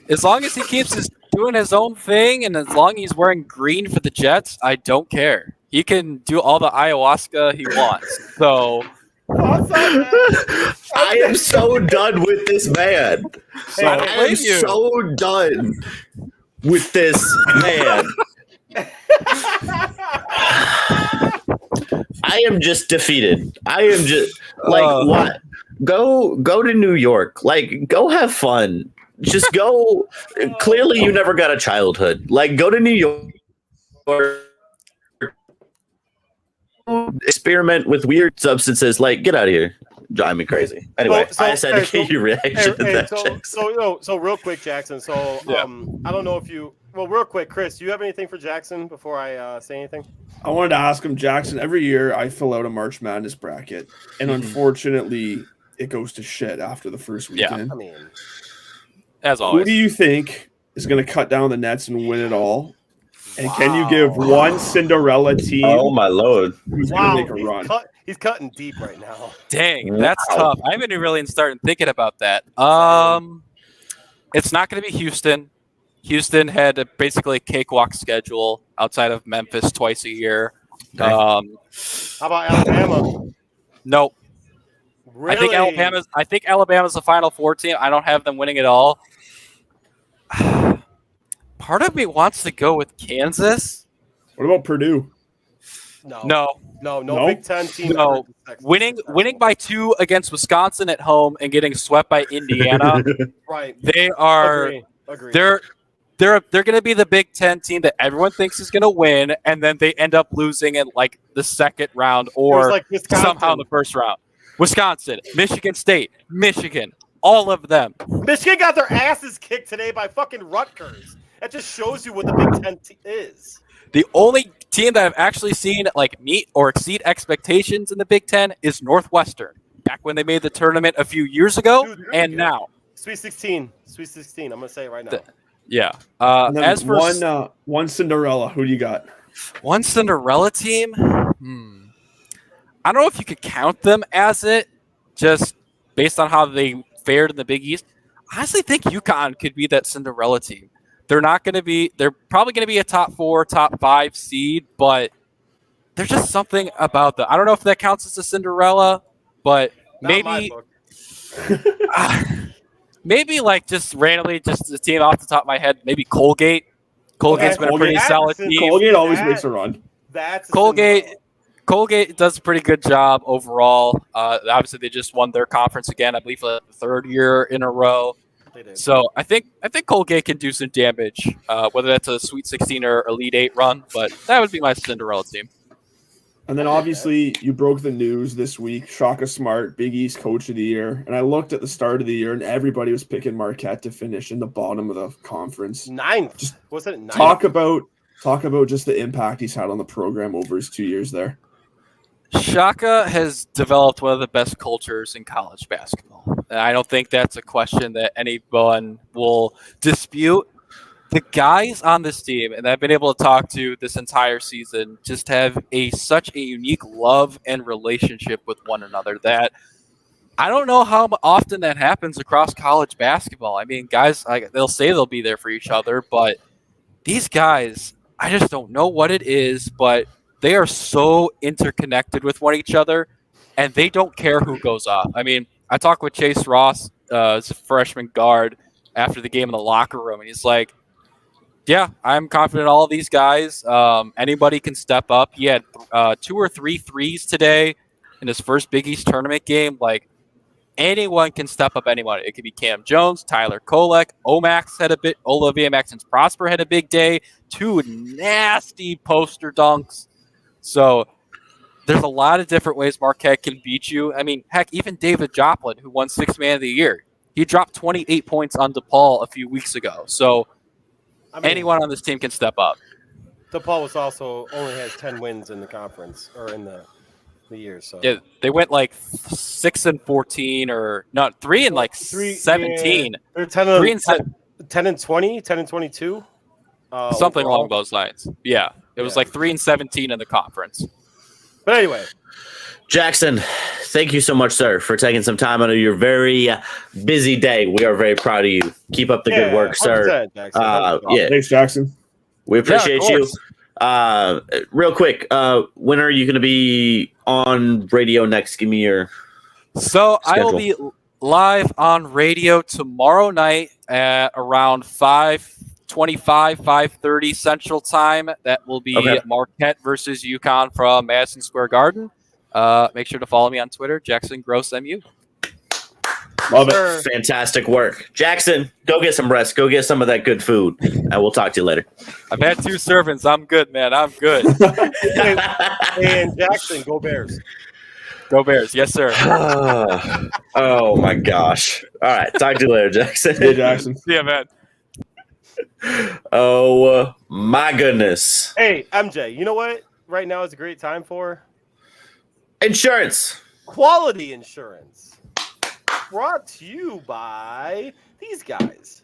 As long as he keeps doing his own thing, and as long as he's wearing green for the Jets, I don't care. He can do all the ayahuasca he wants. So
I am so done with this man. I am so done with this man. I am just defeated. I am just like, what? Go to New York. Like, go have fun. Just go. Clearly, you never got a childhood. Like, go to New York. Experiment with weird substances. Like, get out of here. Drive me crazy. Anyway, I just had to get your reaction to that.
So real quick, Jackson. So I don't know if you. Well, real quick, Chris, do you have anything for Jackson before I say anything?
I wanted to ask him, Jackson. Every year, I fill out a March Madness bracket, and unfortunately, it goes to shit after the first weekend.
I mean,
as always,
who do you think is going to cut down the nets and win it all? And can you give one Cinderella team?
Oh my lord!
Who's going to make a run?
He's cutting deep right now.
Dang, that's tough. I haven't really started thinking about that. It's not going to be Houston. Houston had basically a cakewalk schedule outside of Memphis twice a year.
Okay.
How about Alabama?
Nope.
Really?
I think Alabama's the Final Four team. I don't have them winning it all. Part of me wants to go with Kansas.
What about Purdue?
No.
No?
Big Ten team.
No. Winning by 2 against Wisconsin at home and getting swept by Indiana.
Right.
They are.
Agree.
They're going to be the Big Ten team that everyone thinks is going to win, and then they end up losing in like the second round or
like
somehow in the first round. Wisconsin, Michigan State, Michigan, all of them.
Michigan got their asses kicked today by fucking Rutgers. That just shows you what the Big Ten is.
The only team that I've actually seen like meet or exceed expectations in the Big Ten is Northwestern. Back when they made the tournament a few years ago, and now.
Sweet 16. I'm gonna say it right now.
Yeah.
And then
As for
one Cinderella, who do you got?
one Cinderella team, I don't know if you could count them as it, just based on how they fared in the Big East. I honestly think UConn could be that Cinderella team. They're probably going to be a top 4, top 5 seed, but there's just something about them. I don't know if that counts as a Cinderella, but maybe maybe like just randomly, just the team off the top of my head, maybe Colgate. Colgate's been a pretty solid team.
Colgate always makes a run.
Colgate does a pretty good job overall. Obviously, they just won their conference again, I believe, for the 3rd year in a row. So I think Colgate can do some damage, whether that's a Sweet 16 or Elite 8 run. But that would be my Cinderella team.
And then obviously you broke the news this week. Shaka Smart, Big East Coach of the Year. And I looked at the start of the year, and everybody was picking Marquette to finish in the bottom of the conference.
9th.
Just
was it 9th?
Talk about just the impact he's had on the program over his 2 years there.
Shaka has developed one of the best cultures in college basketball. And I don't think that's a question that anyone will dispute. The guys on this team, and I've been able to talk to this entire season, just have such a unique love and relationship with one another that I don't know how often that happens across college basketball. I mean, guys, they'll say they'll be there for each other, but these guys, I just don't know what it is, but they are so interconnected with one each other, and they don't care who goes off. I mean, I talked with Chase Ross, as a freshman guard, after the game in the locker room, and he's like, yeah, I'm confident in all of these guys. Anybody can step up. He had 2 or 3 threes today in his first Big East tournament game. Like, anyone can step up anyone. It could be Cam Jones, Tyler Kolek, Omax had a bit, Olivier Maxence Prosper had a big day, 2 nasty poster dunks. So there's a lot of different ways Marquette can beat you. I mean, heck, even David Joplin, who won 6th Man of the Year, he dropped 28 points on DePaul a few weeks ago. So anyone on this team can step up.
DePaul was also only has 10 wins in the conference or in the year. So
yeah, they went like 6-14 or not 3-17.
Yeah. They're 10 and 20, 10 and 22.
Something along those lines. Yeah. It was like 3-17 in the conference.
But anyway,
Jackson, thank you so much, sir, for taking some time out of your very busy day. We are very proud of you. Keep up the good work, sir.
Yeah, thanks, Jackson.
We appreciate you. Real quick, when are you going to be on radio next? Give me your schedule.
I will be live on radio tomorrow night at around 5:30 Central Time. That will be Marquette versus UConn from Madison Square Garden. Make sure to follow me on Twitter, Jackson Gross MU.
Love it. Fantastic work. Jackson, go get some rest. Go get some of that good food. And we'll talk to you later.
I've had 2 servings. I'm good, man. I'm good.
And Jackson, go Bears.
Go Bears. Yes, sir.
Oh, my gosh. All right. Talk to you later, Jackson.
Hey, Jackson.
See ya, man.
Oh, my goodness.
Hey, MJ, you know what? Right now is a great time for
insurance.
Quality insurance. Brought to you by these guys.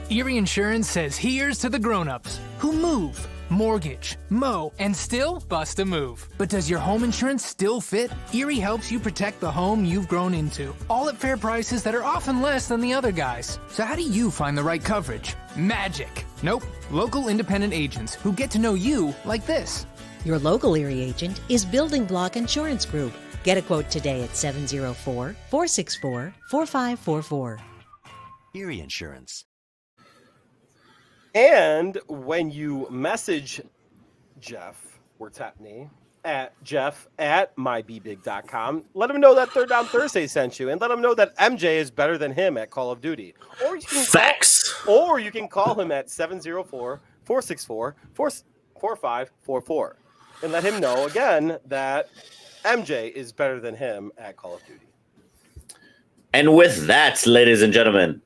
Erie Insurance says here's to the grown-ups who move, mortgage, mow, and still bust a move. But does your home insurance still fit? Erie helps you protect the home you've grown into, all at fair prices that are often less than the other guys. So how do you find the right coverage? Magic. Nope. Local independent agents who get to know you like this.
Your local Erie agent is Building Block Insurance Group. Get a quote today at 704-464-4544.
Erie Insurance.
And when you message Jeff Wertepny at Jeff at mybbig.com. Let him know that Third Down Thursday sent you, and let him know that MJ is better than him at Call of Duty. Or you can
Facts.
Or you can call him at 704-464-4544 and let him know again that MJ is better than him at Call of Duty.
And with that, ladies and gentlemen,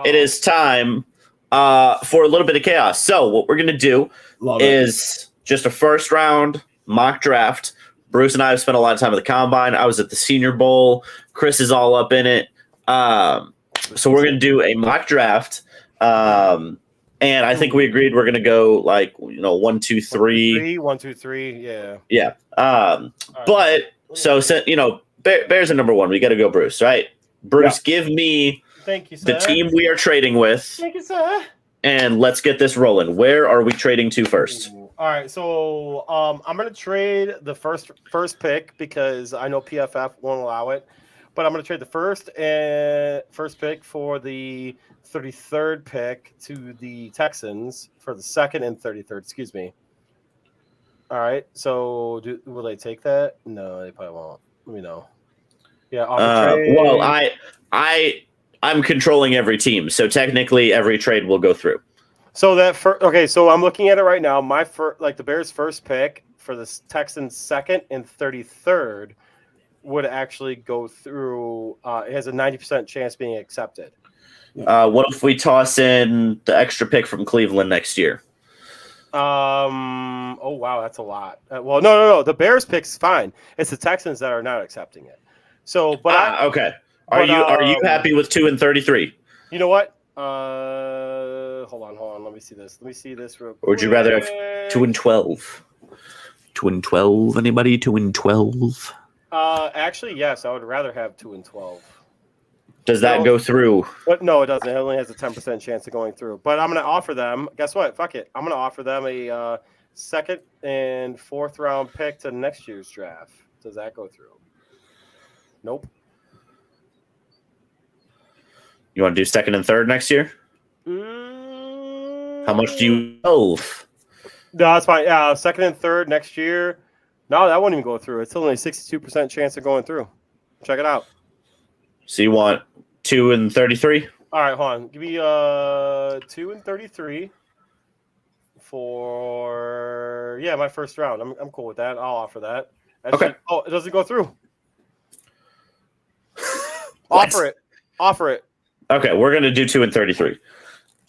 it is time for a little bit of chaos. So what we're going to do is just a first round mock draft. Bruce and I have spent a lot of time at the Combine. I was at the Senior Bowl. Chris is all up in it. So we're going to do a mock draft. And I think we agreed we're going to go 1, 2, 3.
1, 2, 3. Yeah.
Yeah. But so Bears are number 1. We got to go Bruce, right? Bruce, give me
Thank you, sir.
the team we are trading with.
Thank you, sir.
And let's get this rolling. Where are we trading to first?
All right, so I'm gonna trade the first pick because I know PFF won't allow it, but I'm gonna trade the first pick for the 33rd pick to the Texans for the second and 33rd. Excuse me. All right, so will they take that? No, they probably won't. Let me know. Yeah.
Well, I'm controlling every team, so technically every trade will go through.
So so I'm looking at it right now. My the Bears' first pick for the Texans' second and 33rd would actually go through. It has a 90% chance being accepted.
What if we toss in the extra pick from Cleveland next year?
Oh wow, that's a lot. Well, no. The Bears pick's fine. It's the Texans that are not accepting it. So,
okay. Are you happy with 2 and 33?
You know what? Hold on. Let me see this. Real quick.
Or would you rather have 2 and 12? 2 and 12? Anybody? 2 and 12?
Actually, yes. I would rather have 2 and 12.
Does that go through?
But no, it doesn't. It only has a 10% chance of going through. But I'm going to offer them. Guess what? Fuck it. I'm going to offer them a second and 4th round pick to next year's draft. Does that go through? Nope.
You want to do 2nd and 3rd next year? How much do you owe?
No, that's fine. 2nd and 3rd next year. No, that won't even go through. It's only a 62% chance of going through. Check it out.
So you want 2 and 33?
All right, hold on. Give me 2 and 33 for my first round. I'm cool with that. I'll offer that.
Okay.
Oh, it doesn't go through. Offer it.
Okay, we're gonna do 2 and 33.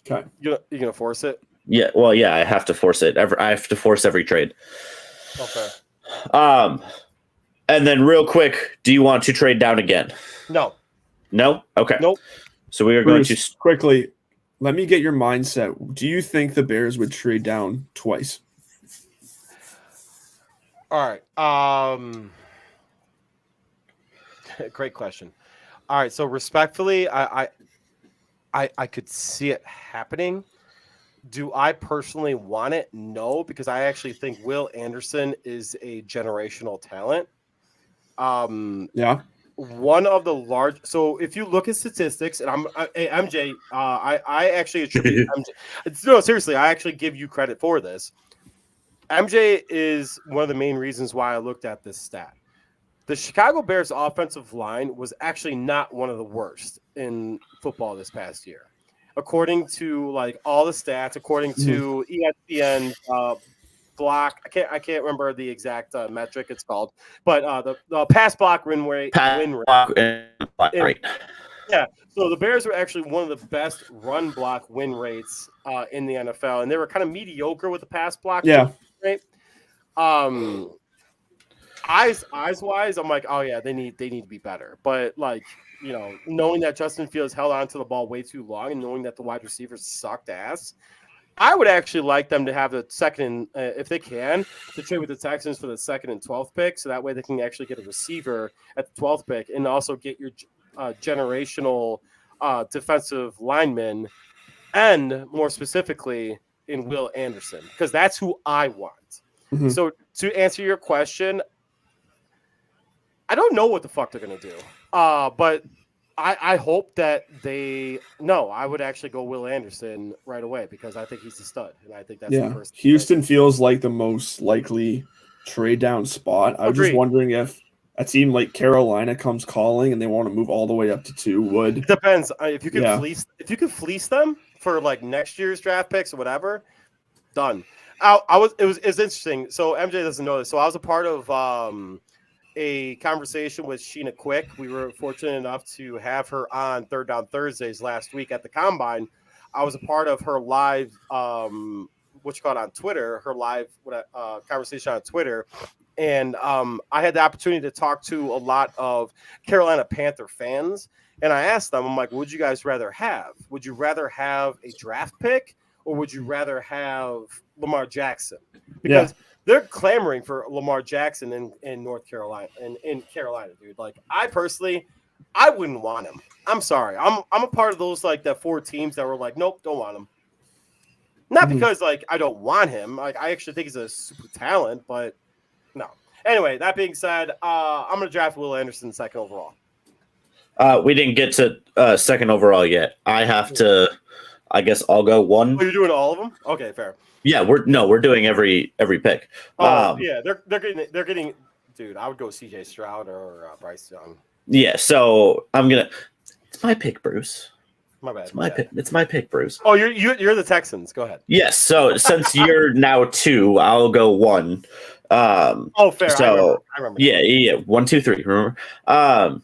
Okay.
You're gonna force it?
Yeah. Well, yeah. I have to force it. I have to force every trade.
Okay.
And then real quick, do you want to trade down again?
No.
No. Okay.
Nope.
So we are
Bruce,
going to
quickly. Let me get your mindset. Do you think the Bears would trade down twice?
All right. Great question. All right. So respectfully, I could see it happening. Do I personally want it? No, because I actually think Will Anderson is a generational talent.
Yeah.
One of the large. So if you look at statistics, and MJ, I actually attribute MJ. No, seriously, I actually give you credit for this. MJ is one of the main reasons why I looked at this stat. The Chicago Bears offensive line was actually not one of the worst in football this past year. According to all the stats, according to ESPN block, I can't remember the exact metric it's called, but the pass block win rate. Yeah. So the Bears were actually one of the best run block win rates in the NFL, and they were kind of mediocre with the pass block.
Yeah.
Rate. Eyes wise, I'm like, oh yeah, they need to be better. But knowing that Justin Fields held on to the ball way too long, and knowing that the wide receivers sucked ass, I would actually like them to have the second, if they can, to trade with the Texans for the 2nd and 12th pick, so that way they can actually get a receiver at the 12th pick, and also get your generational defensive lineman, and more specifically in Will Anderson, because that's who I want. Mm-hmm. So to answer your question, I don't know what the fuck they're gonna do, but I hope that I would actually go Will Anderson right away because I think he's a stud, and I think that's the first.
Houston feels like the most likely trade down spot. I'm just
Agreed.
wondering if a team like Carolina comes calling and they want to move all the way up to 2. Would
It depends. If you can
Yeah.
fleece them for like next year's draft picks or whatever, done. It was interesting. So MJ doesn't know this. So I was a part of a conversation with Sheena Quick. We were fortunate enough to have her on Third Down Thursdays last week at the Combine. I was a part of her live, on Twitter, her live conversation on Twitter. And I had the opportunity to talk to a lot of Carolina Panther fans. And I asked them, I'm like, what would you guys rather have? Would you rather have a draft pick or would you rather have Lamar Jackson? Because they're clamoring for Lamar Jackson in North Carolina and in Carolina, dude. Like, I personally, I wouldn't want him. I'm sorry. I'm a part of those like the 4 teams that were like, nope, don't want him. Not because like I don't want him. Like, I actually think he's a super talent, but no. Anyway, that being said, I'm gonna draft Will Anderson 2nd overall.
We didn't get to second overall yet. I have to. I guess I'll go 1.
Oh, you're doing all of them? Okay, fair.
Yeah, we're doing every pick.
Oh, yeah, they're getting. Dude, I would go C.J. Stroud or Bryce Young.
Yeah, so I'm gonna. It's my pick, Bruce.
My bad.
It's my pick, Bruce.
Oh, you're the Texans. Go ahead.
Yes. So since you're now 2, I'll go 1.
Oh, fair.
So
I remember.
Yeah. 1, 2, 3. Remember? I'm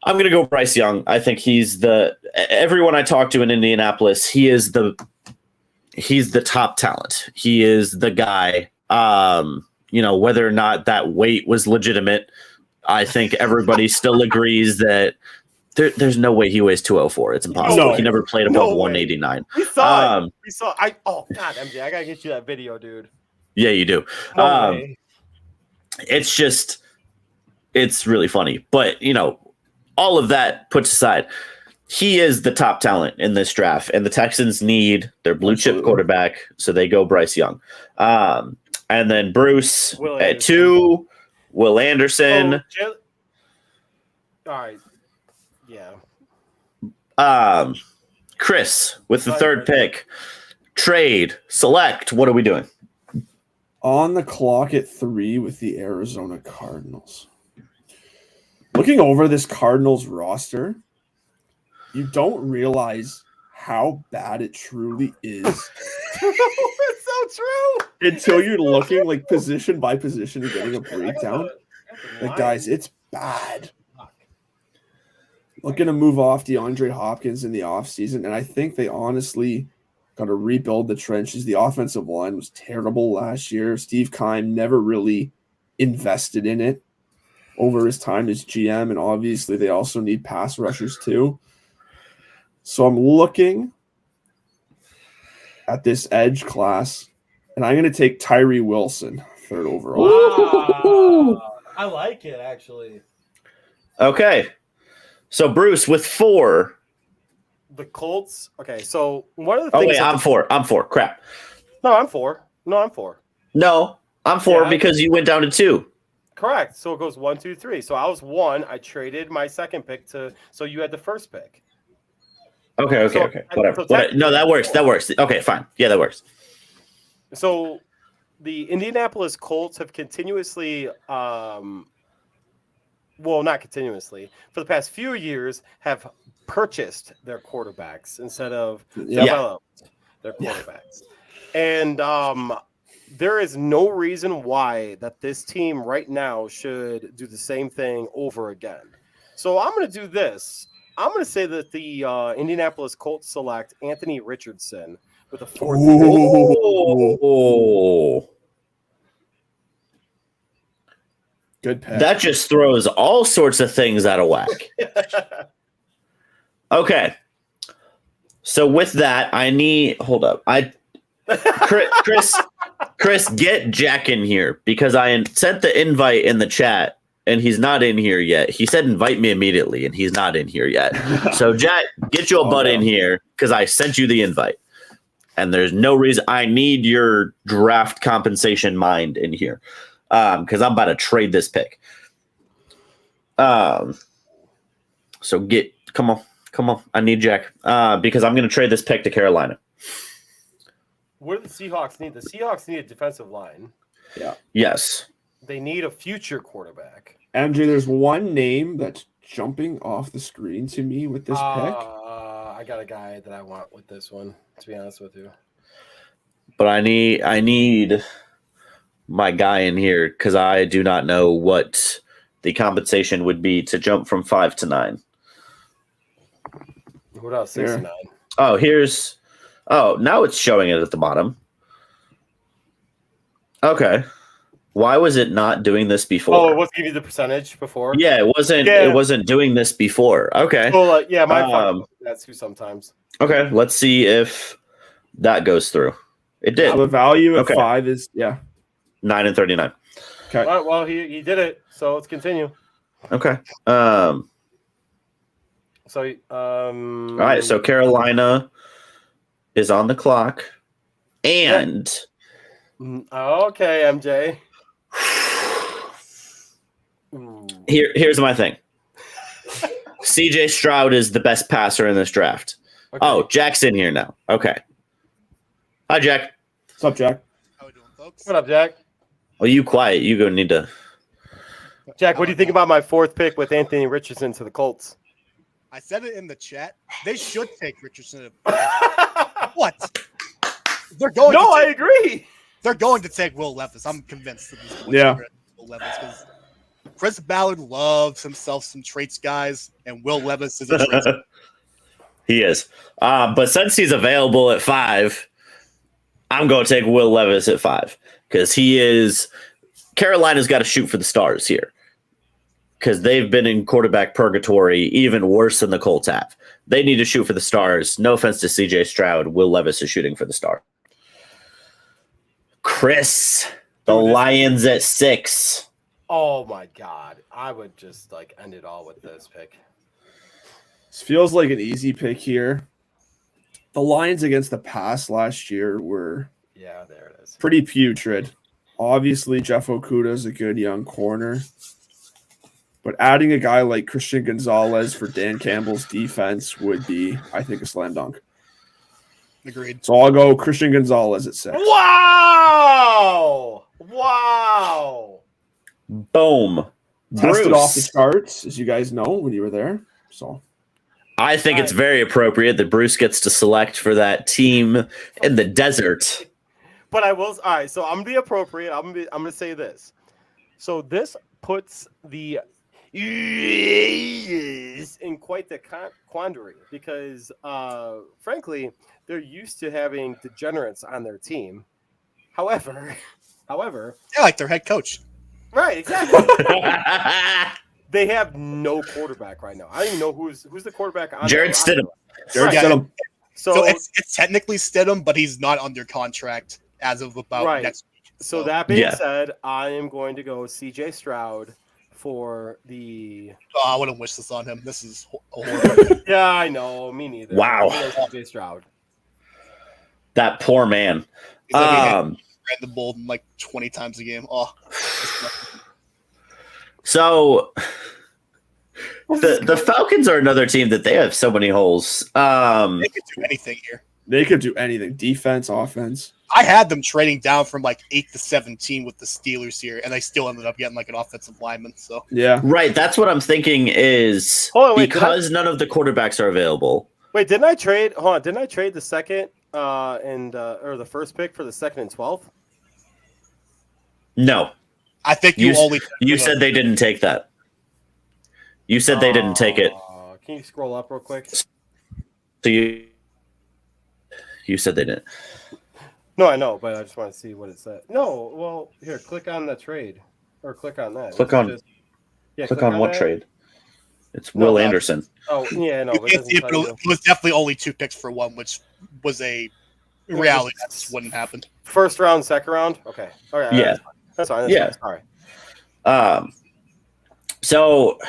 gonna go Bryce Young. I think he's everyone I talk to in Indianapolis. He's the top talent. He is the guy. Whether or not that weight was legitimate, I think everybody still agrees that there's no way he weighs 204. It's impossible. He never played above 189.
We saw it. Oh God, MJ, I gotta get you that video, dude.
Yeah, you do.
No way.
It's really funny, but all of that put aside, he is the top talent in this draft, and the Texans need their blue chip quarterback, so they go Bryce Young. And then Bruce at 2, Will Anderson.
All right. Yeah.
Chris with the 3rd pick. Trade, select. What are we doing?
On the clock at 3 with the Arizona Cardinals. Looking over this Cardinals roster, you don't realize how bad it truly is.
It's so true.
Until you're looking like position by position and getting a breakdown. Like, guys, it's bad. Looking to move off DeAndre Hopkins in the offseason, and I think they honestly got to rebuild the trenches. The offensive line was terrible last year. Steve Keim never really invested in it over his time as GM, and obviously they also need pass rushers too. So I'm looking at this edge class, and I'm going to take Tyree Wilson 3rd overall.
Wow. I like it, actually.
Okay. So Bruce with 4.
The Colts. Okay, so one of the
Oh,
things.
wait, I'm 4. I'm 4. Crap.
No, I'm 4. No,
I'm 4 because you went down to 2.
Correct. So it goes 1, 2, 3. So I was 1. I traded my 2nd pick so you had the 1st pick.
Okay. Whatever. No, that works. Okay, fine. Yeah, that works.
So the Indianapolis Colts have continuously, not continuously, for the past few years have purchased their quarterbacks instead of developed their quarterbacks. And there is no reason why that this team right now should do the same thing over again. So I'm going to do this. I'm going to say that the Indianapolis Colts select Anthony Richardson with a 4th pick.
Oh.
Good pick.
That just throws all sorts of things out of whack. Okay. So with that, hold up. Chris, get Jack in here because I sent the invite in the chat and he's not in here yet. He said invite me immediately and he's not in here yet. So Jack, get your butt in here because I sent you the invite. And there's no reason I need your draft compensation mind in here because I'm about to trade this pick. So come on. I need Jack because I'm going to trade this pick to Carolina.
What do the Seahawks need? The Seahawks need a defensive line.
Yes.
They need a future quarterback.
MJ, there's one name that's jumping off the screen to me with this pick.
I got a guy that I want with this one, to be honest with you.
But I need my guy in here because I do not know what the compensation would be to jump from 5 to 9.
What else? 6 and 9.
Now it's showing it at the bottom. Okay. Why was it not doing this before?
Oh, it was giving you the percentage before?
Yeah, it wasn't.
Yeah.
It wasn't doing this before. Okay.
Well, my that's who sometimes.
Okay. Let's see if that goes through. It did.
So the value at
Okay.
5 is
9 and 39.
Okay.
Well, he did it. So let's continue.
Okay.
So
All right. So Carolina is on the clock, and
okay, MJ.
here's my thing. CJ Stroud is the best passer in this draft.
Okay.
Oh, Jack's in here now. Okay. Hi, Jack.
What's up, Jack?
How we doing, folks?
What up, Jack?
Oh, you quiet. You go need to.
Jack, what do you think about my 4th pick with Anthony Richardson to the Colts?
I said it in the chat. They should take Richardson. What? They're going.
No, I
to
agree.
They're going to take Will Levis. I'm convinced of this.
Yeah.
Will Levis, because Chris Ballard loves himself some traits guys, and Will Levis is a traits.
He is. But since he's available at 5, I'm going to take Will Levis at 5 because he is. Carolina's got to shoot for the stars here because they've been in quarterback purgatory even worse than the Colts have. They need to shoot for the stars. No offense to CJ Stroud. Will Levis is shooting for the star. Chris, the Lions at 6.
Oh my God, I would just end it all with this pick.
This feels like an easy pick here. The Lions against the pass last year were
there it is.
pretty putrid. Obviously, Jeff Okuda is a good young corner. But adding a guy like Christian Gonzalez for Dan Campbell's defense would be, I think, a slam dunk.
Agreed.
So I'll go Christian Gonzalez at 6.
Wow!
Boom.
Tested
Bruce.
off the charts, as you guys know, when you were there. So
I think it's very appropriate that Bruce gets to select for that team in the desert.
But I will. All right, so I'm gonna be appropriate. I'm gonna say this. So this puts the in quite the quandary because, frankly, they're used to having degenerates on their team. However,
They're like their head coach.
right, exactly. They have no quarterback right now. I don't even know who's the quarterback on
Jared
their
Stidham.
roster.
Jared
Yeah.
Stidham.
So it's technically Stidham, but he's not under contract as of about
Right.
next week.
So that being
Yeah.
said, I am going to go CJ Stroud for the.
Oh, I wouldn't wish this on him. This is horrible.
Yeah, I know. Me neither.
Wow.
I'm gonna go CJ Stroud.
That poor man.
He's like
Um,
ran the ball like 20 times a game. Oh,
so the Falcons are another team that they have so many holes.
they could do anything here.
They could do anything. Defense, offense.
I had them trading down from like 8 to 17 with the Steelers here, and they still ended up getting like an offensive lineman. So
Yeah.
Right, that's what I'm thinking is
Hold on, wait, did
because none of the quarterbacks are available.
Wait, didn't I trade? Hold on, didn't I trade the second or the first pick for the 2nd and 12th?
No,
I think
you said they didn't take that. You said they didn't take it.
Can you scroll up real quick?
So you said they didn't.
No, I know, but I just want to see what it said. No, well, here, click on the trade, or click on that.
Click on- Click on what
that.
trade? It's
No,
Will
that's-
Anderson.
Oh, yeah, no, but it doesn't tell you.
it was definitely only 2 picks for one, which was a reality that just wouldn't happen.
First round, second round. Okay, okay,
Yeah.
that's fine.
Yeah.
Fine. Sorry.
So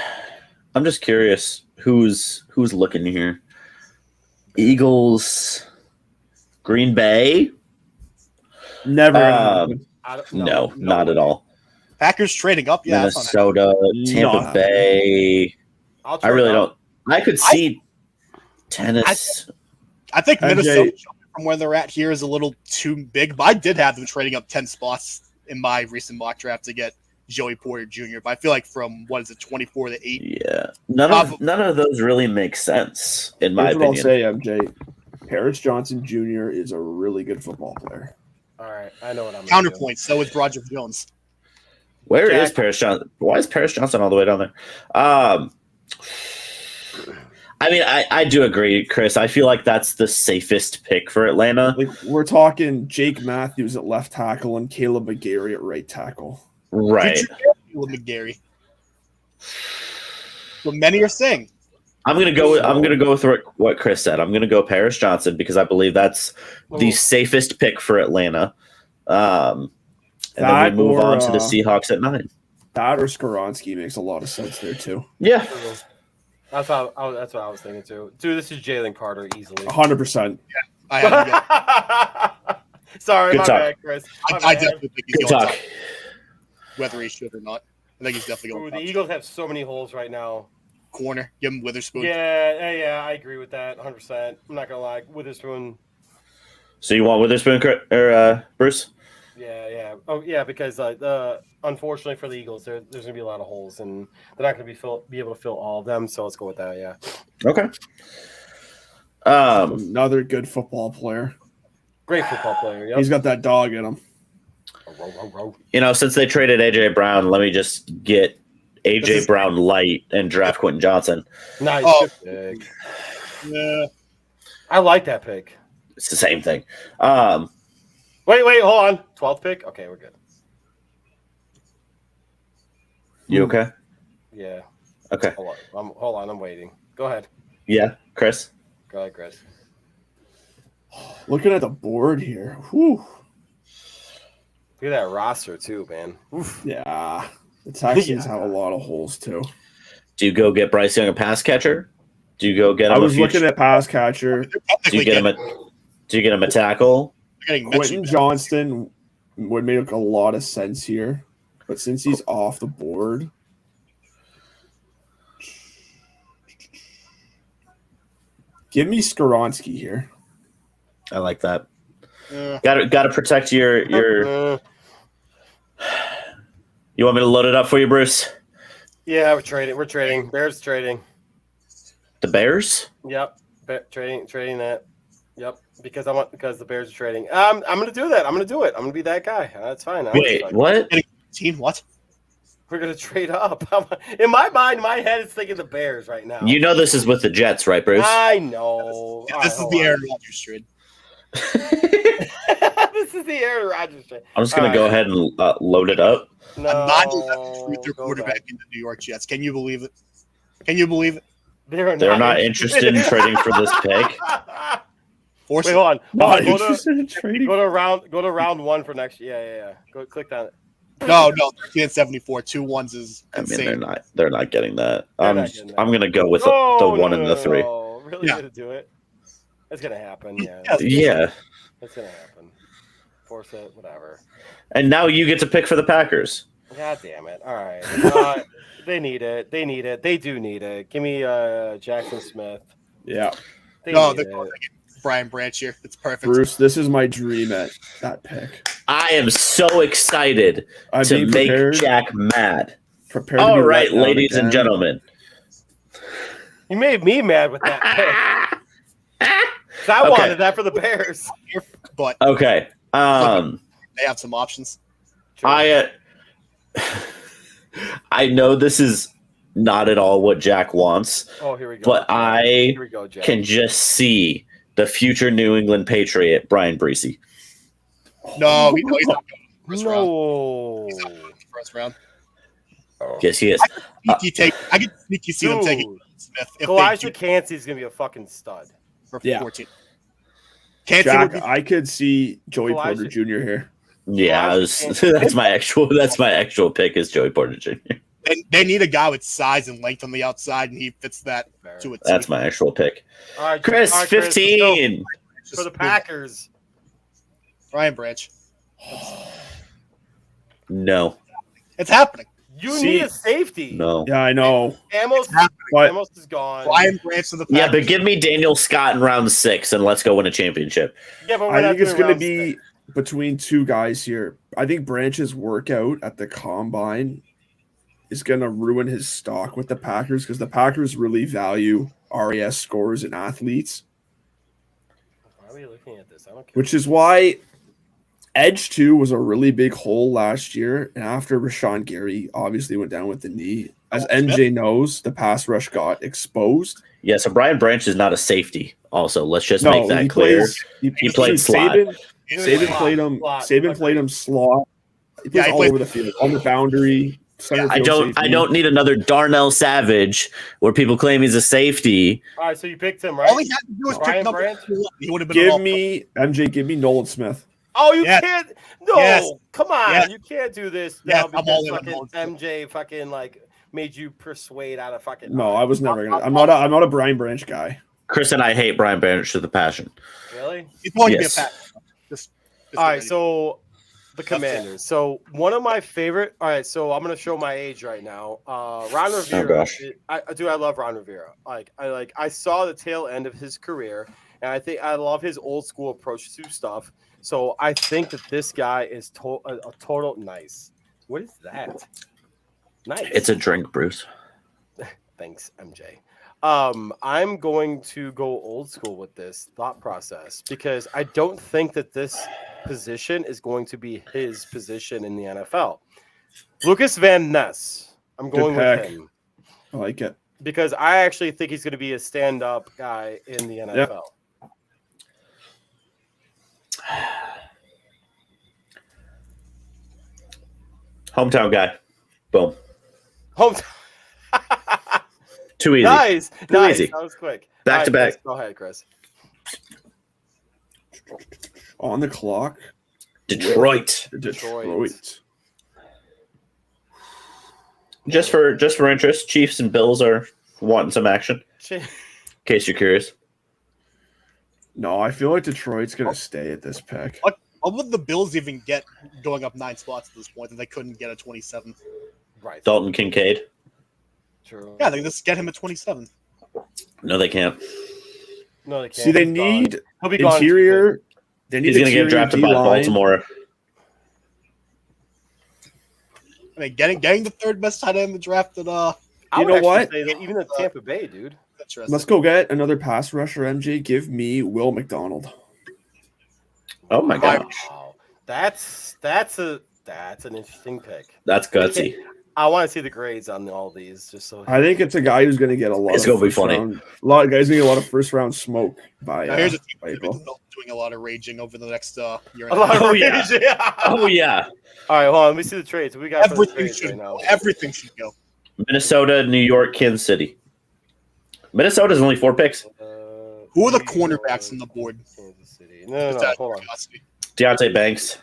I'm just curious who's looking here. Eagles, Green Bay.
Never.
I don't-
No, not at all.
Packers trading up, yeah. that's not
Minnesota, Tampa
Not.
Bay.
I'll
I really
trade
don't. I could see tennis.
I think
MJ
Minnesota jumping from where they're at here is a little too big, but I did have them trading up 10 spots in my recent mock draft to get Joey Porter Jr. But I feel like from 24 to 8.
Yeah, none of those really make sense in my
Here's what I'll
opinion.
say, MJ. Paris Johnson Jr. is a really good football player.
All right, I know what I'm
Counterpoint. So is Rodgers Jones.
Where is Paris Johnson? Why is Paris Johnson all the way down there? I mean, I do agree, Chris. I feel like that's the safest pick for Atlanta.
Like we're talking Jake Matthews at left tackle and Caleb McGarry at right tackle.
Right.
Caleb McGarry. What many are saying.
I'm gonna go with what Chris said. I'm gonna go Paris Johnson because I believe that's the safest pick for Atlanta. And then we move on to the Seahawks at 9.
That or Skoronski makes a lot of sense there too.
Yeah.
That's what I was thinking too. Dude, this is Jalen Carter easily.
100%.
Sorry,
Good
my
talk.
bad, Chris.
I definitely think he's
Good
going
talk.
top, whether he should or not. I think he's definitely going
The
top.
Eagles have so many holes right now.
Corner. Give him Witherspoon.
Yeah, I agree with that 100%. I'm not going to lie. Witherspoon.
So you want Witherspoon or Bruce?
Yeah. Oh, yeah, because unfortunately for the Eagles, there's going to be a lot of holes, and they're not going to be able to fill all of them. So let's go with that. Yeah.
Okay.
Another good football player.
Great football player. Yep.
He's got that dog in him.
Since they traded AJ Brown, let me just get AJ Brown light and draft Quentin Johnson.
Nice.
Oh.
Yeah. I like that pick.
It's the same thing.
Wait, hold on. 12th pick? Okay, we're good.
You okay?
Yeah.
Okay.
Hold on, I'm waiting. Go ahead.
Yeah, Chris?
Go ahead, Chris.
Looking at the board here. Whew.
Look at that roster, too, man. Oof.
Yeah. The Texans have a lot of holes, too.
Do you go get Bryce Young a pass catcher? Do you go get him
I was looking at pass catcher.
Do you get him a tackle?
Quentin Johnston would make a lot of sense here. But since he's off the board, give me Skoronski here.
I like that. Got to protect your. You want me to load it up for you, Bruce?
Yeah, we're trading. Bears trading.
The Bears?
Yep. Trading that. Yep. Because the Bears are trading. I'm gonna do that. I'm gonna do it. I'm gonna be that guy. That's fine.
Wait, what?
Team what?
We're gonna trade up. In my mind, my head is thinking the Bears right now.
You know this is with the Jets, right, Bruce?
I know.
This is the Aaron Rodgers trade.
This is the Aaron Rodgers trade.
I'm just gonna go ahead and load it up.
No,
I'm not with their quarterback in the New York Jets. Can you believe it?
They're not interested in trading for this pick.
Wait, hold on.
Not
Go
interested in trading.
to round 1 for next year. Yeah. Go click on it.
No, 13-74. 2 ones is insane.
They're not getting that. I'm
getting that.
gonna go with the 1 and the 3.
No. Really gonna do it? It's gonna happen. Yeah.
Yeah.
It's gonna happen. Force it, whatever.
And now you get to pick for the Packers.
God damn it. All right. They need it. They do need it. Give me Jackson Smith.
Yeah.
They
They're
need
going
it.
to get Brian Branch here. It's perfect.
Bruce, this is my dream at that pick.
I am so excited to make Jack mad.
Prepared
All
to be
right,
let down
ladies and
again.
gentlemen.
You made me mad with that pick. 'Cause I wanted that for the Bears.
But
Okay.
they have some options.
I know this is not at all what Jack wants,
Oh, here we go.
but I
Here we go, Jack.
can just see the future New England Patriot, Brian Breesy.
No, he's not going first round.
No.
He's not going first round.
Yes, he is.
I can sneaky see them taking Smith if
Elijah
they do
Cansey's going to be a fucking stud.
for
Yeah.
14. Cansey
Jack,
would be
I could see Joey
Elijah-
Porter Jr. here.
Yeah, that's my actual pick is Joey Porter Jr.
They need a guy with size and length on the outside, and he fits that to a T.
That's my actual pick.
All right,
Chris,
all right,
15.
For the Packers.
Brian Branch.
No.
It's happening.
You need a safety.
No.
Yeah, I know.
Amos
But
is gone.
Brian Branch to the Packers.
Yeah, but give me Daniel Scott in round 6 and let's go win a championship.
Yeah, but we're
I
not
think it's
doing
going to
round
be.
six.
between two guys here. I think Branch's workout at the combine is going to ruin his stock with the Packers because the Packers really value RAS scores and athletes.
Why are we looking at this? I don't care.
Which is why Edge 2 was a really big hole last year. And after Rashawn Gary obviously went down with the knee, as NJ knows, the pass rush got exposed.
Yeah, so Brian Branch is not a safety. Also, let's just make that clear. He played slot.
Saban played him. Saban played him slot. He plays all over the field, on the boundary.
I don't need another Darnell Savage where people claim he's a safety.
All right, so you picked him, right?
All he had to do was pick number 2. He would have been
give me Nolan Smith.
Oh, you can't. No, come on. You can't do this now because
I'm all
fucking MJ fucking like made you persuade out of fucking.
No, I was never gonna. I'm not a Brian Branch guy.
Chris and I hate Brian Branch with a passion.
Really?
He's going
Yes.
to be a Pack.
All right, so the Commanders. So one of my favorite. All right, so I'm gonna show my age right now. Ron Rivera.
Oh gosh.
I love Ron Rivera. I saw the tail end of his career, and I think I love his old school approach to stuff. So I think that this guy is a total nice. What is that? Nice.
It's a drink, Bruce.
Thanks, MJ. I'm going to go old school with this thought process because I don't think that this position is going to be his position in the NFL. Lucas Van Ness. I'm going with him.
I like it.
Because I actually think he's going to be a stand-up guy in the NFL.
Yep.
Hometown guy. Boom.
Hometown.
Too easy.
Nice.
Too easy.
That was quick.
Back to back.
Chris, go ahead, Chris.
On the clock.
Detroit. Just for interest, Chiefs and Bills are wanting some action. In case you're curious.
No, I feel like Detroit's gonna stay at this pick.
What would the Bills even get going up 9 spots at this point if they couldn't get a 27?
Right.
Dalton Kincaid.
True.
Yeah, they just get him at 27.
No, they can't.
No, they can't.
See, they need
He'll be gone.
interior. They need
He's going to get drafted by Baltimore.
I mean, getting the third best tight end in the draft. And
I
you
would
know what?
say that even at Tampa Bay, dude.
Let's go get another pass rusher. MJ, give me Will McDonald.
Oh my gosh,
Wow. That's an interesting pick.
that's gutsy.
I want to see the grades on all these, just so.
I think it's a guy who's going to get a lot.
It's gonna be funny.
A lot of guys going to get a lot of first round smoke by.
here's a team
by
that's
April.
doing a lot of raging over the next year.
A lot of
Oh, yeah.
rage, yeah.
Oh yeah,
All right, hold on. Let me see the trades. We got
Everything
trades
should
right now.
go. Everything should go.
Minnesota, New York, Kansas City. Minnesota's only 4 picks.
Who are the cornerbacks on the board?
Kansas City. No,
Just out of
hold on.
curiosity.
Deontay Banks.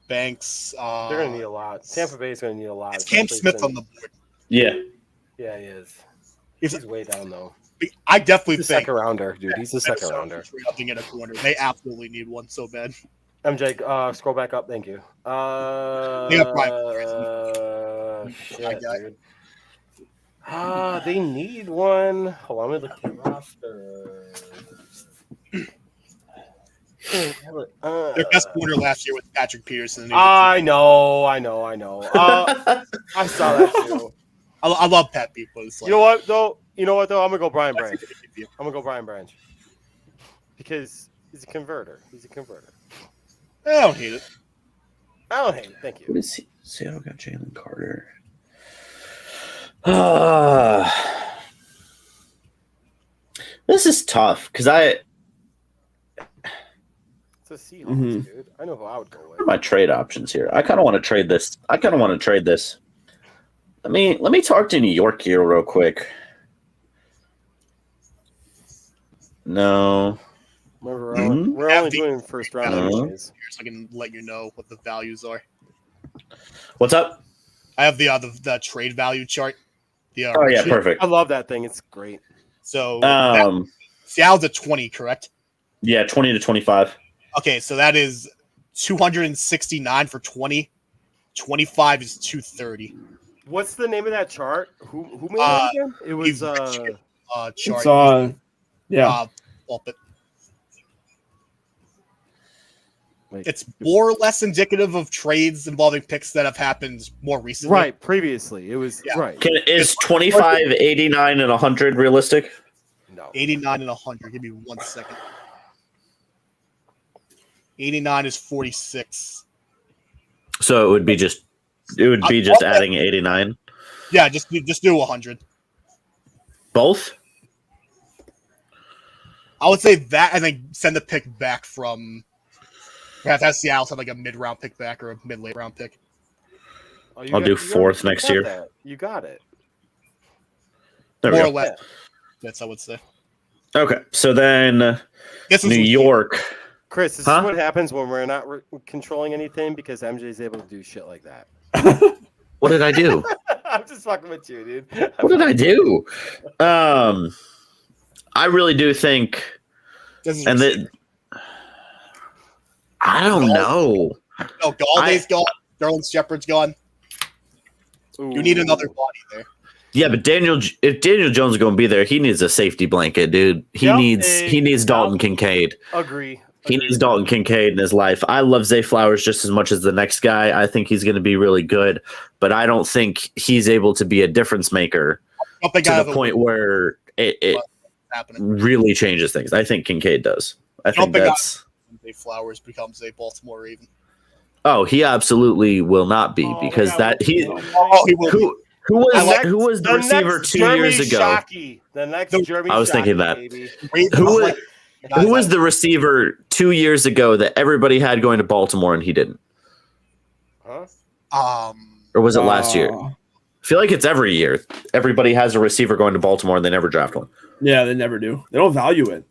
Banks.
They're gonna need a lot. Tampa Bay's gonna need a lot.
Is Cam
especially
Smith on the board?
Yeah.
Yeah, he is.
He's
He's way down though.
I definitely
He's a
think
second rounder, dude. He's a second rounder.
Nothing in a corner. They absolutely need one so bad.
MJ, scroll back up. Thank you.
They got Brian.
Shit, dude. They need one. Hold on, let me look at the roster.
Their best corner last year was Patrick Peterson.
I know. I saw that too.
I love Pat Pete, but it's like,
You know what though? I'm gonna go Brian Branch. I'm gonna go Brian Branch because he's a converter.
I don't hate it.
I don't hate it. Thank
Who
you.
is Seattle got Jalen Carter. This is tough because
It's a Seahawks,
Mhm.
dude. I know who I would go with.
what are my trade options here? I kind of want to trade this. Let me talk to New York here real quick. No.
We're
Mhm.
only doing first round
Mhm.
anyways.
So I can let you know what the values are.
What's up?
I have the trade value chart.
Oh yeah, perfect.
I love that thing. It's great.
So Seattle's at 20, correct?
Yeah, 20 to 25.
Okay, so that is 269 for 20. 25 is 230.
What's the name of that chart? Who made
Uh,
it again? It was
chart.
It's yeah.
Pulpit. It's more or less indicative of trades involving picks that have happened more recently.
Right, previously. It was right.
Is 25, 89, and 100 realistic?
No.
89 and 100. Give me 1 second. 89 is 46.
So it would be just adding 89.
Yeah, just do 100.
Both?
I would say that and then send the pick back from. Perhaps have Seattle send like a mid-round pick back or a mid-late round pick.
Oh,
I'll do fourth next year.
That. You got it.
There we
More
go.
or less. That's I would say.
Okay, so then
This is
New York.
Chris, this
Huh?
is what happens when we're not controlling anything because MJ is able to do shit like that.
What did I do?
I'm just fucking with you, dude.
What did I do? I really do think,
This is
and that I don't know.
No, Galladay's gone. Sterling Shepard's gone. You need another body there.
Yeah, but if Daniel Jones is going to be there, he needs a safety blanket, dude. He needs Dalton Kincaid.
Agree.
He needs Dalton Kincaid in his life. I love Zay Flowers just as much as the next guy. I think he's going to be really good, but I don't think he's able to be a difference maker to the point where it really changes things. I think Kincaid does. I think that's.
Zay Flowers becomes a Baltimore Raven.
Oh, he absolutely will not be because he will. Who was the receiver 2 years ago?
Shockey. The next Jeremy
I was thinking that.
Baby.
Who was the receiver 2 years ago that everybody had going to Baltimore and he didn't?
Huh?
Or was it last year? I feel like it's every year. Everybody has a receiver going to Baltimore and they never draft one.
Yeah, they never do. They don't value it.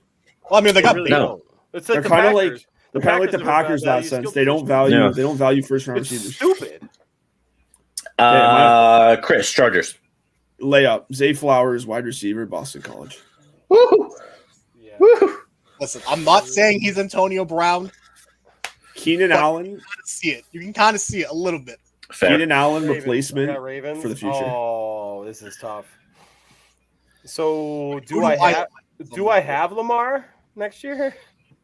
Well, I mean, they got
really
no.
don't. It's like
They're kind of like the Packers in that sense.
skill
They don't
position.
value. They don't value first round
It's
receivers.
stupid.
Chris, Chargers.
Layup. Zay Flowers, wide receiver, Boston College.
Woo!
Yeah.
Woo!
Listen, I'm not saying he's Antonio Brown.
Keenan Allen.
You can see it. You can kind of see it a little bit.
Fair.
Keenan Allen
Ravens.
replacement
I got Ravens.
for the future.
Oh, this is tough. So
Who do
do I have Lamar next year?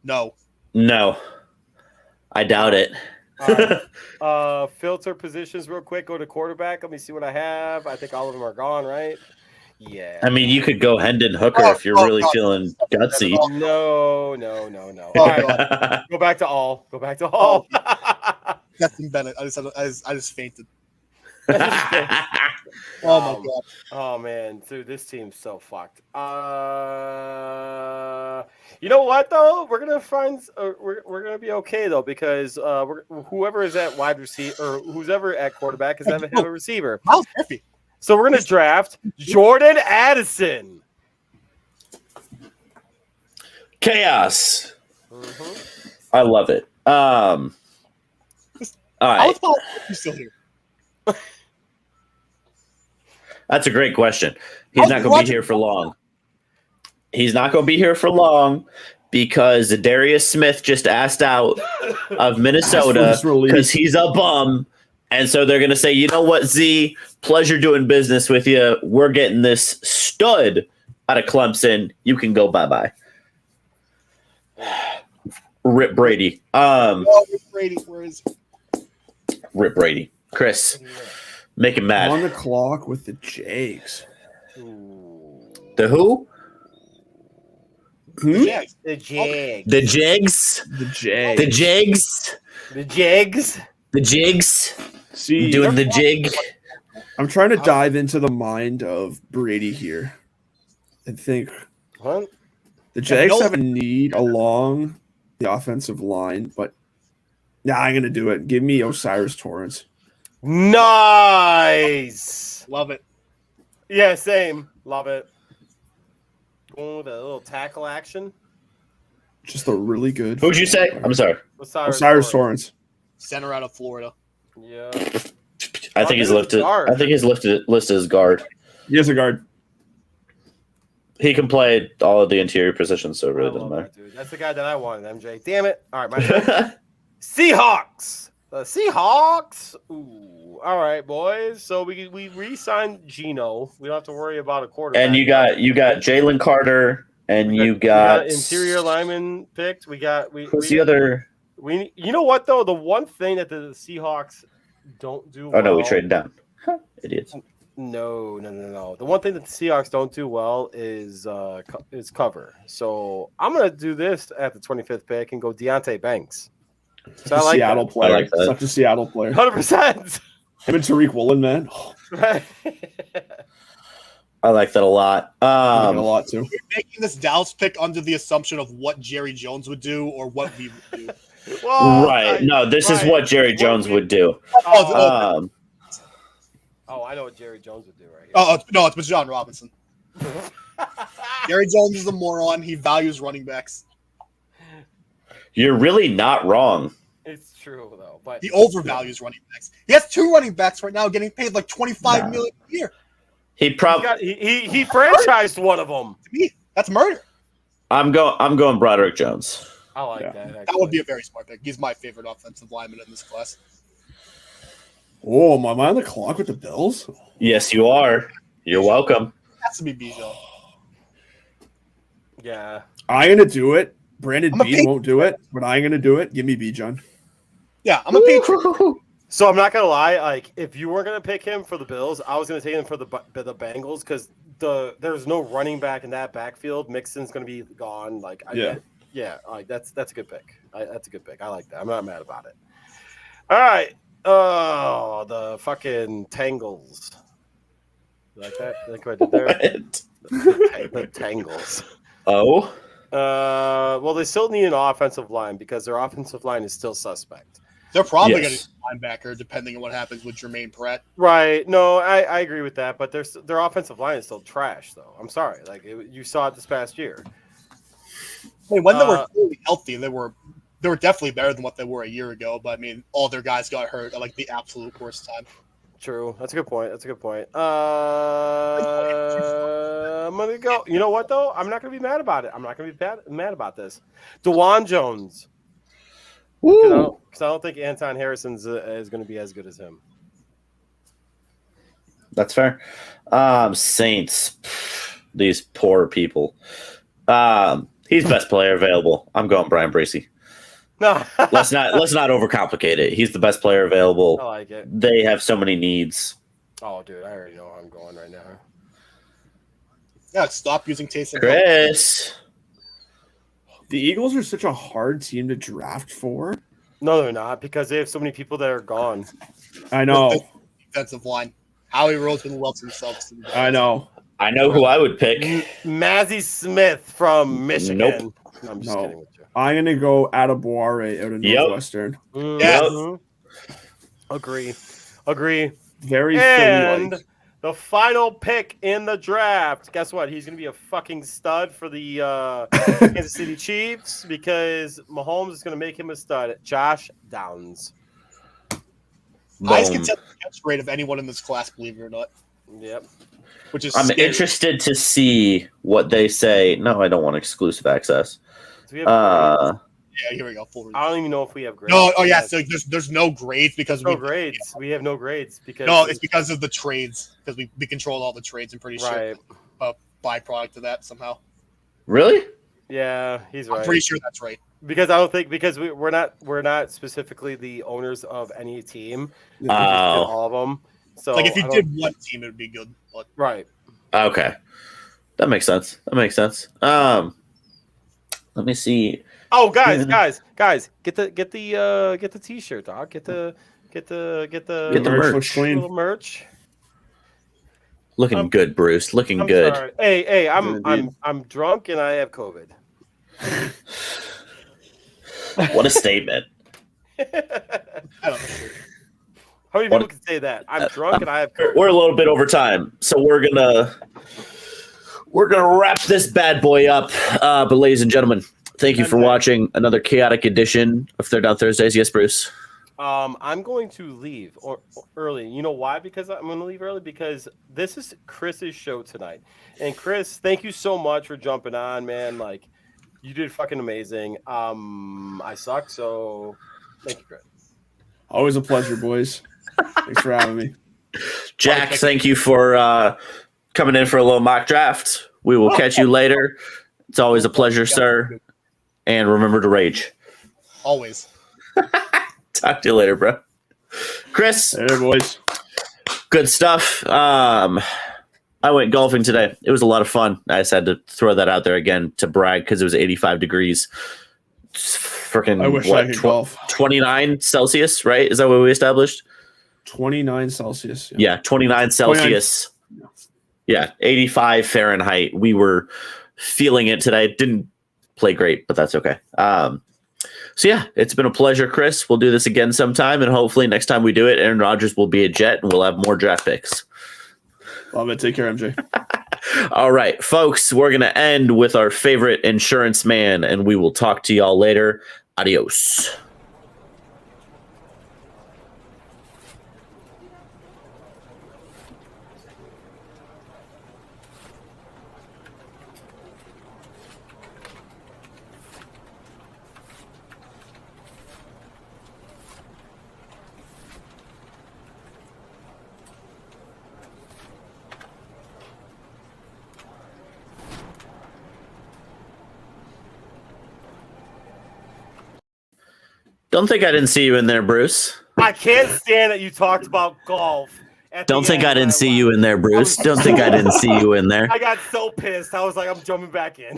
No.
No. I doubt it.
Filter positions real quick. Go to quarterback. Let me see what I have. I think all of them are gone, right? Yeah.
I mean, you could go Hendon Hooker if you're really feeling gutsy.
No. All right. Go back to all. Go back to all.
Justin Bennett. I just fainted.
Oh
Oh my god.
Oh man, dude, this team's so fucked. You know what though? We're gonna find we're gonna be okay though because whoever is at wide receiver or who's ever at quarterback is gonna have a receiver.
Miles Murphy.
So we're gonna draft Jordan Addison.
Chaos.
Mm-hmm.
I love it. All
How
right.
is Miles Murphy still here?
That's a great question. He's not going to be here for long. He's not going to be here for long because Darius Smith just asked out of Minnesota because he's a bum. And so they're going to say, you know what, Z, pleasure doing business with you. We're getting this stud out of Clemson. You can go bye-bye. Rip Brady.
Rip Brady, where is he?
Rip Brady. Chris, make him mad.
On the clock with the Jags.
The who?
The Jags.
The Jags.
The Jags.
The Jags.
The Jags.
The Jags.
The Jigs.
See,
Doing the jig.
I'm trying to dive into the mind of Brady here and think
What?
the Jags have a need along the offensive line, but I'm going to do it. Give me Osiris Torrance.
Nice.
Love it.
Yeah, same. Love it. Oh, the little tackle action.
Just a really good.
Who'd you say? I'm sorry.
Osiris Torrance.
Center out of Florida.
Yeah.
I think he's listed. I think he's listed as guard.
He is a guard.
He can play all of the interior positions, so it really doesn't matter.
Dude. That's the guy that I wanted, MJ. Damn it. All right, my Seahawks. The Seahawks. Ooh. All right, boys. So we re-signed Geno. We don't have to worry about a quarterback.
And you got Jalen Carter, and you got
interior lineman picked.
who's the other?
You know what though? The one thing that the Seahawks don't do
Oh
well.
no, we traded down. Idiots.
No. The one thing that the Seahawks don't do well is cover. So I'm gonna do this at the 25th pick and go Deontay Banks. So I like
Seattle
that.
player.
I like that.
Such a Seattle player.
100%.
Him and Tariq Woolen, man.
Right.
I like that a lot.
I like it a lot too.
We're making this Dallas pick under the assumption of what Jerry Jones would do or what we would do.
Well,
Right. No, this is
right.
what Jerry
What
Jones
we-
would do.
Oh,
Um,
I know what Jerry Jones would do right here.
no, it's John Robinson. Jerry Jones is a moron. He values running backs.
you're really not wrong.
It's true though, but
He overvalues running backs. He has 2 running backs right now, getting paid like $25 million a year.
He probably.
he franchised one of them.
To me, that's murder.
I'm going Broderick Jones.
I like
Yeah.
that.
That would be a very smart pick. He's my favorite offensive lineman in this class.
Oh, am I on the clock with the Bills?
Yes, you are. You're welcome.
Has to be Bijan.
Yeah.
I'm gonna do it. Brandon
I'm a
Bean
pig.
won't do it, but I'm gonna do it. Give me Bijan.
Yeah, I'm a Patriot.
So I'm not gonna lie. Like, if you were gonna pick him for the Bills, I was gonna take him for the Bengals because there's no running back in that backfield. Mixon's gonna be gone. Like, like that's a good pick. That's a good pick. I like that. I'm not mad about it. All right. Oh, the fucking Tangles. You like that? Like what I did there? The Tangles.
Oh,
Well, they still need an offensive line because their offensive line is still suspect.
They're probably
Yes.
going to linebacker, depending on what happens with Jermaine Pratt.
Right. No, I agree with that, but their offensive line is still trash, though. I'm sorry. Like, you saw it this past year.
I mean, when they were fully healthy, they were definitely better than what they were a year ago. But I mean, all their guys got hurt at like the absolute worst time.
True. That's a good point. I'm gonna go. You know what though? I'm not gonna be mad about it. I'm not gonna be mad about this. DeJuan Jones.
woo.
Because I don't think Anton Harrison's is going to be as good as him.
That's fair. Saints, these poor people. He's best player available. I'm going Brian Bracey.
No,
Let's not overcomplicate it. He's the best player available.
I like it.
They have so many needs.
Oh, dude, I already know how I'm going right now.
Yeah, stop using Taysom.
Chris.
The Eagles are such a hard team to draft for.
No, they're not because they have so many people that are gone.
I know.
Defensive line. Howie Roseman loves himself.
I know.
I know who I would pick.
Mazzie Smith from Michigan.
Nope.
No, I'm just
No.
kidding with you.
I'm gonna go Adeboire out of
Yep.
Northwestern.
Yes.
Mhm. Agree.
Very
And
Philly-like.
the final pick in the draft. Guess what? He's going to be a fucking stud for the Kansas City Chiefs because Mahomes is going to make him a stud. Josh Downs.
Highest
Boom.
contested catch rate of anyone in this class, believe it or not.
Yep.
Which is
I'm
scary.
interested to see what they say. No, I don't want exclusive access.
Do we have grades?
Yeah, here we go. Full
I don't even know if we have grades.
No, oh yeah, so there's no grades because
no grades. We have no grades because
No, it's because of the trades because we control all the trades. I'm pretty sure
right.
a byproduct of that somehow.
Really?
Yeah, he's
I'm
right.
pretty sure that's right.
Because I don't think we're not specifically the owners of any team. We just did
Oh,
all of them. So
Like if
I
you
don't-
did one team, it would be good. But
right.
okay. That makes sense. Let me see.
Oh, guys,
Yeah.
guys, get the t-shirt, dog. Get the
Get the
merch
merch.
looks clean.
little merch.
Looking good, Bruce. Looking
I'm
good.
sorry. Hey,
Good indeed.
I'm drunk and I have COVID.
What a statement.
I don't know.
How many people can say that? I'm drunk and I have COVID.
We're a little bit over time, so we're gonna wrap this bad boy up. But ladies and gentlemen, thank you for watching another chaotic edition of Third Down Thursdays. Yes, Bruce.
I'm going to leave or early. You know why? Because I'm going to leave early because this is Chris's show tonight. And Chris, thank you so much for jumping on, man. Like, you did fucking amazing. I suck, so thank you, Chris.
Always a pleasure, boys. Thanks for having me.
Jack, thank you for coming in for a little mock draft. We will catch you later. It's always a pleasure, sir. And remember to rage.
Always.
Talk to you later, bro. Chris,
Hey, boys.
good stuff. I went golfing today. It was a lot of fun. I just had to throw that out there again to brag because it was 85 degrees. Freaking,
I wish I could golf.
29 Celsius, right? Is that what we established?
29 Celsius.
Yeah, 29 Celsius.
29.
Yeah, 85 Fahrenheit. We were feeling it today. Didn't play great, but that's okay. So yeah, it's been a pleasure, Chris. We'll do this again sometime, and hopefully next time we do it, Aaron Rodgers will be a Jet, and we'll have more draft picks.
Love it. Take care, MJ.
All right, folks, we're going to end with our favorite insurance man, and we will talk to y'all later. Adios. Don't think I didn't see you in there, Bruce.
I can't stand that you talked about golf.
Don't think I didn't see you in there, Bruce. Don't think I didn't see you in there.
I got so pissed. I was like, I'm jumping back in.